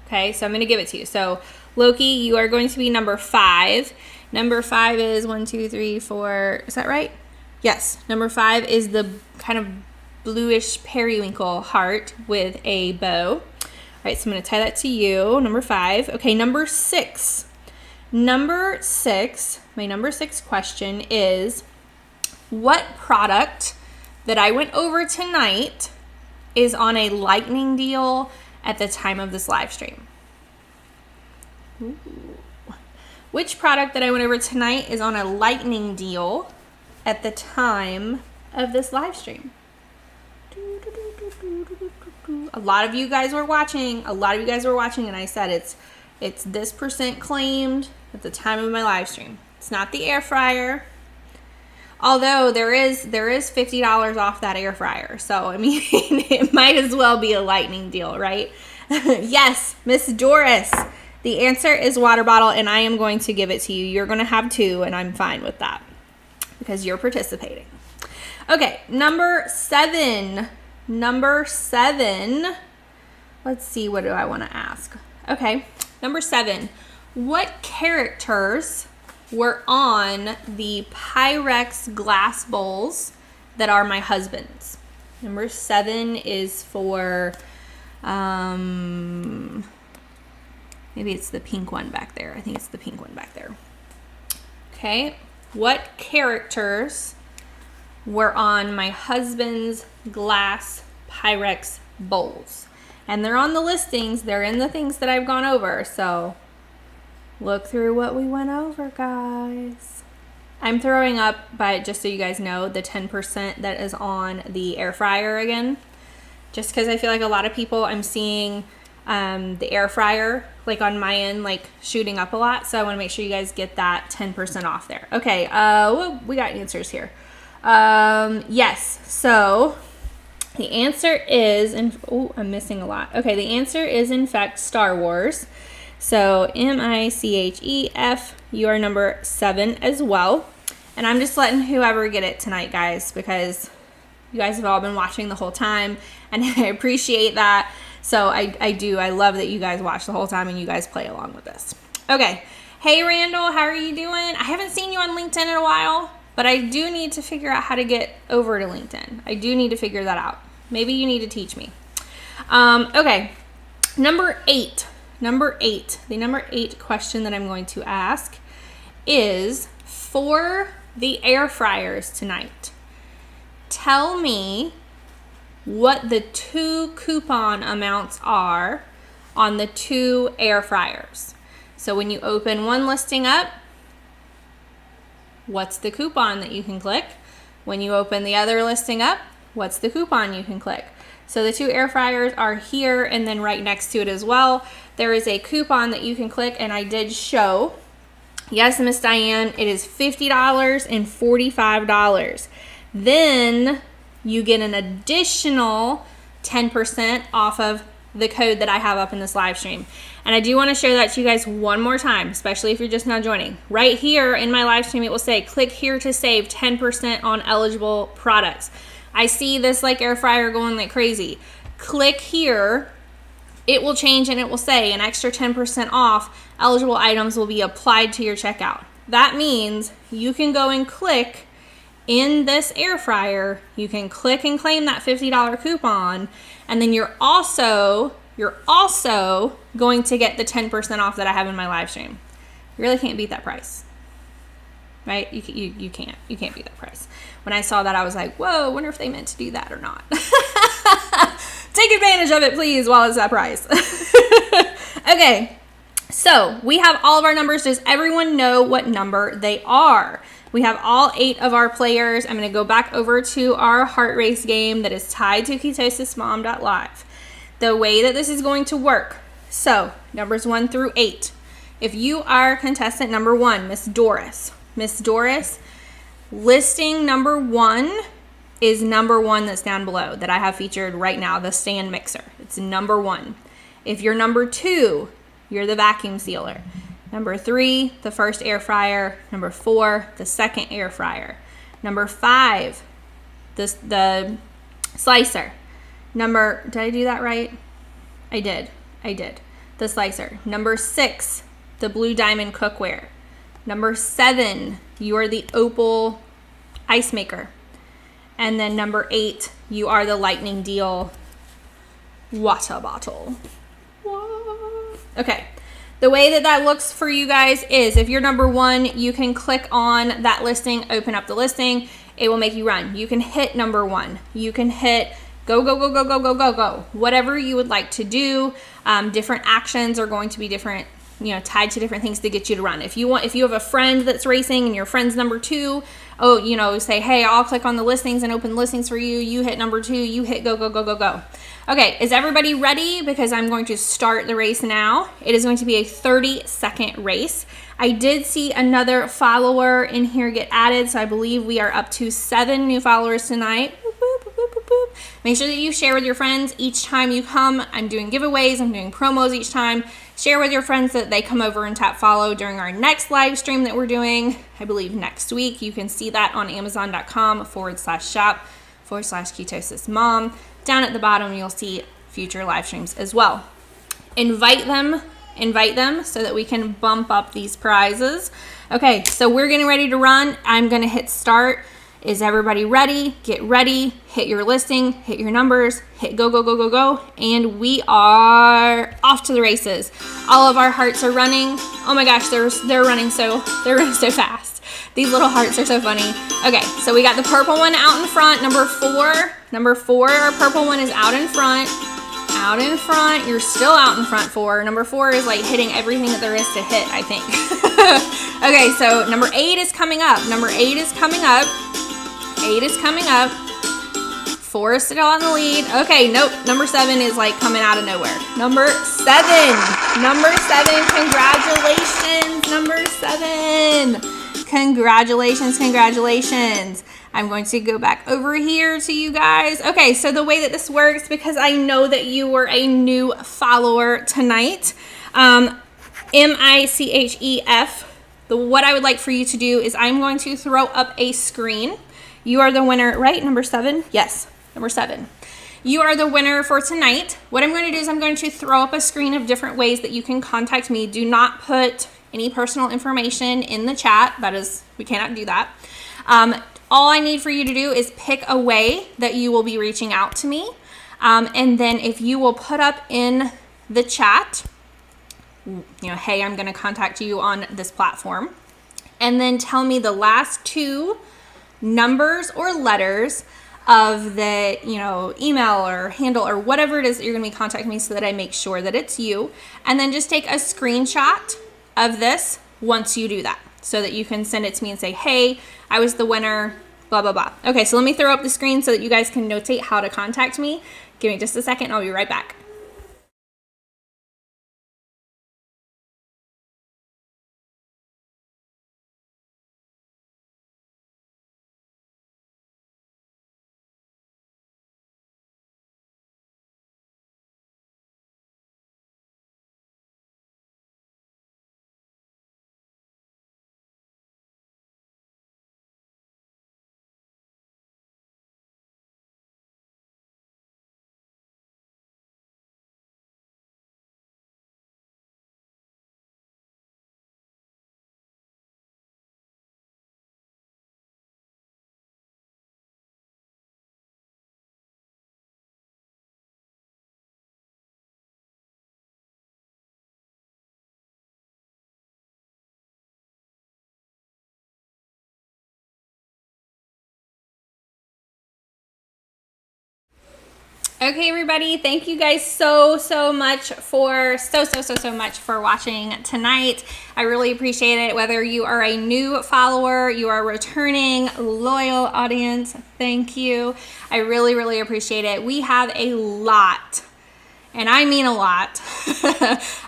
[SPEAKER 2] Okay, so I'm going to give it to you. So Loki, you are going to be number 5. Number 5 is 1, 2, 3, 4. Is that right? Yes. Number 5 is the kind of bluish periwinkle heart with a bow. All right, so I'm going to tie that to you. Number 5. Okay, number 6. Number 6, my number 6 question is, what product that I went over tonight is on a lightning deal at the time of this live stream? Ooh. Which product that I went over tonight is on a lightning deal at the time of this live stream? A lot of you guys were watching. And I said it's this percent claimed at the time of my live stream. It's not the air fryer. Although there is $50 off that air fryer. So, I mean, it might as well be a lightning deal, right? Yes, Miss Doris. The answer is water bottle, and I am going to give it to you. You're going to have 2, and I'm fine with that because you're participating. Okay, number 7. Let's see, what do I want to ask? Okay, number 7. What characters were on the Pyrex glass bowls that are my husband's? Number 7 is for, maybe it's the pink one back there. I think it's the pink one back there. Okay, what characters
[SPEAKER 1] were on my husband's glass Pyrex bowls. And they're on the listings. They're in the things that I've gone over. So look through what we went over, guys. I'm throwing up, but just so you guys know, the 10% that is on the air fryer again. Just because I feel like a lot of people, I'm seeing the air fryer, like on my end, like shooting up a lot. So I want to make sure you guys get that 10% off there. Okay, we got answers here. Yes, so the answer is, I'm missing a lot. Okay, the answer is in fact Star Wars. So MICHEF, you are number 7 as well. And I'm just letting whoever get it tonight, guys, because you guys have all been watching the whole time, and I appreciate that. So I love that you guys watch the whole time and you guys play along with us. Okay. Hey, Randall, how are you doing? I haven't seen you on LinkedIn in a while, but I do need to figure out how to get over to LinkedIn. I do need to figure that out. Maybe you need to teach me. Okay. Number 8. The number 8 question that I'm going to ask is for the air fryers tonight. Tell me what the 2 coupon amounts are on the 2 air fryers. So when you open one listing up, what's the coupon that you can click? When you open the other listing up, what's the coupon you can click? So the 2 air fryers are here, and then right next to it as well, there is a coupon that you can click, and I did show. Yes, Miss Diane, it is $50 and $45. Then you get an additional 10% off of the code that I have up in this live stream. And I do want to share that to you guys one more time, especially if you're just now joining. Right here in my live stream, it will say, click here to save 10% on eligible products. I see this like air fryer going like crazy. Click here. It will change and it will say an extra 10% off. Eligible items will be applied to your checkout. That means you can go and click in this air fryer. You can click and claim that $50 coupon, and then you're also going to get the 10% off that I have in my live stream. You really can't beat that price, right? You can't beat that price. When I saw that, I was like, whoa, I wonder if they meant to do that or not. Take advantage of it, please, while it's that price. Okay, so we have all of our numbers. Does everyone know what number they are? We have all 8 of our players. I'm going to go back over to our heart race game that is tied to ketosismom.live. The way that this is going to work. So, numbers 1 through 8. If you are contestant number 1, Miss Doris, listing number 1 is number 1 that's down below that I have featured right now, the stand mixer. It's number 1. If you're number 2, you're the vacuum sealer. Number 3, the first air fryer. Number 4, the second air fryer. Number 5, the slicer. Did I do that right? I did. The slicer. Number 6, the blue diamond cookware. Number 7, you are the opal ice maker. And then number 8, you are the lightning deal water bottle. Okay. The way that looks for you guys is if you're number 1, you can click on that listing, open up the listing. It will make you run. You can hit number 1. You can hit go. Whatever you would like to do. Different actions are going to be different, tied to different things to get you to run. If you have a friend that's racing and your friend's number 2, say, hey, I'll click on the listings and open listings for you. You hit number 2, you hit go. Okay, is everybody ready? Because I'm going to start the race now. It is going to be a 30-second race. I did see another follower in here get added, so I believe we are up to 7 new followers tonight. Make sure that you share with your friends each time you come. I'm doing giveaways, I'm doing promos each time. Share with your friends that they come over and tap follow during our next live stream that we're doing, I believe next week. You can see that on amazon.com/shop/ketosismom. Down at the bottom, you'll see future live streams as well. Invite them so that we can bump up these prizes. Okay, so we're getting ready to run. I'm going to hit start. Is everybody ready? Get ready. Hit your listing, hit your numbers, hit go. And we are off to the races. All of our hearts are running. Oh my gosh, they're running so fast. These little hearts are so funny. Okay, so we got the purple one out in front. Number four, our purple one is out in front. Out in front. You're still out in front 4. Number 4 is like hitting everything that there is to hit, I think. Okay, so number 8 is coming up. Number 8 is coming up. 8 is coming up. 4 is still on the lead. Okay, nope. Number 7 is like coming out of nowhere. Number 7. Number 7. Congratulations. Number 7. Congratulations. Congratulations. I'm going to go back over here to you guys. Okay, so the way that this works, because I know that you were a new follower tonight, MICHEF, what I would like for you to do is I'm going to throw up a screen. You are the winner, right? Number 7? Yes, number 7. You are the winner for tonight. What I'm going to do is I'm going to throw up a screen of different ways that you can contact me. Do not put any personal information in the chat. That is, we cannot do that. All I need for you to do is pick a way that you will be reaching out to me. And then if you will put up in the chat, hey, I'm going to contact you on this platform. And then tell me the last 2 numbers or letters of the, email or handle or whatever it is that you're going to be contacting me so that I make sure that it's you. And then just take a screenshot of this once you do that, so that you can send it to me and say, hey, I was the winner, blah, blah, blah. Okay, so let me throw up the screen so that you guys can notate how to contact me. Give me just a second and I'll be right back. Okay, everybody, thank you guys so much for much for watching tonight. I really appreciate it. Whether you are a new follower, you are a returning loyal audience, thank you. I really appreciate it. We have a lot, and I mean a lot,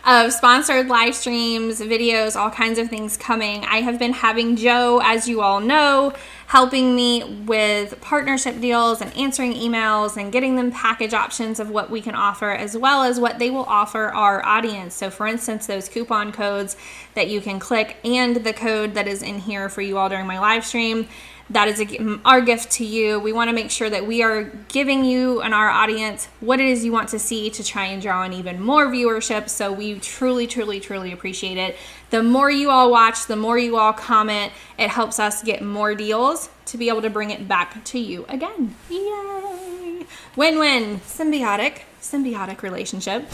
[SPEAKER 1] of sponsored live streams, videos, all kinds of things coming. I have been having Joe, as you all know, helping me with partnership deals and answering emails and getting them package options of what we can offer, as well as what they will offer our audience. So for instance, those coupon codes that you can click and the code that is in here for you all during my live stream, that is our gift to you. We want to make sure that we are giving you and our audience what it is you want to see to try and draw in even more viewership. So we truly appreciate it. The more you all watch, the more you all comment, it helps us get more deals to be able to bring it back to you again. Yay! Win-win, symbiotic relationship.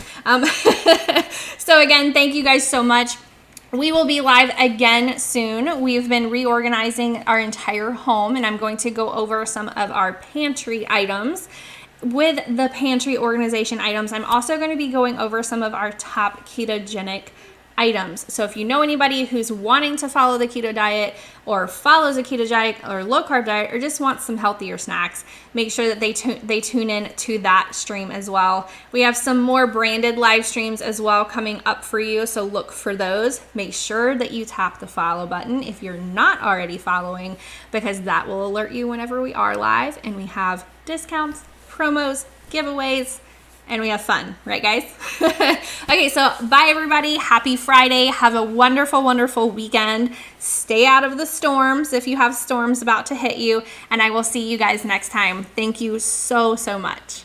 [SPEAKER 1] So again, thank you guys so much. We will be live again soon. We've been reorganizing our entire home, and I'm going to go over some of our pantry items. With the pantry organization items, I'm also going to be going over some of our top ketogenic items. So if you know anybody who's wanting to follow the keto diet or follows a keto diet or low carb diet or just wants some healthier snacks, make sure that they tune in to that stream as well. We have some more branded live streams as well coming up for you, so look for those. Make sure that you tap the follow button if you're not already following, because that will alert you whenever we are live and we have discounts, promos, giveaways, and we have fun, right guys? Okay, so bye everybody. Happy Friday. Have a wonderful weekend. Stay out of the storms if you have storms about to hit you, and I will see you guys next time. Thank you so much.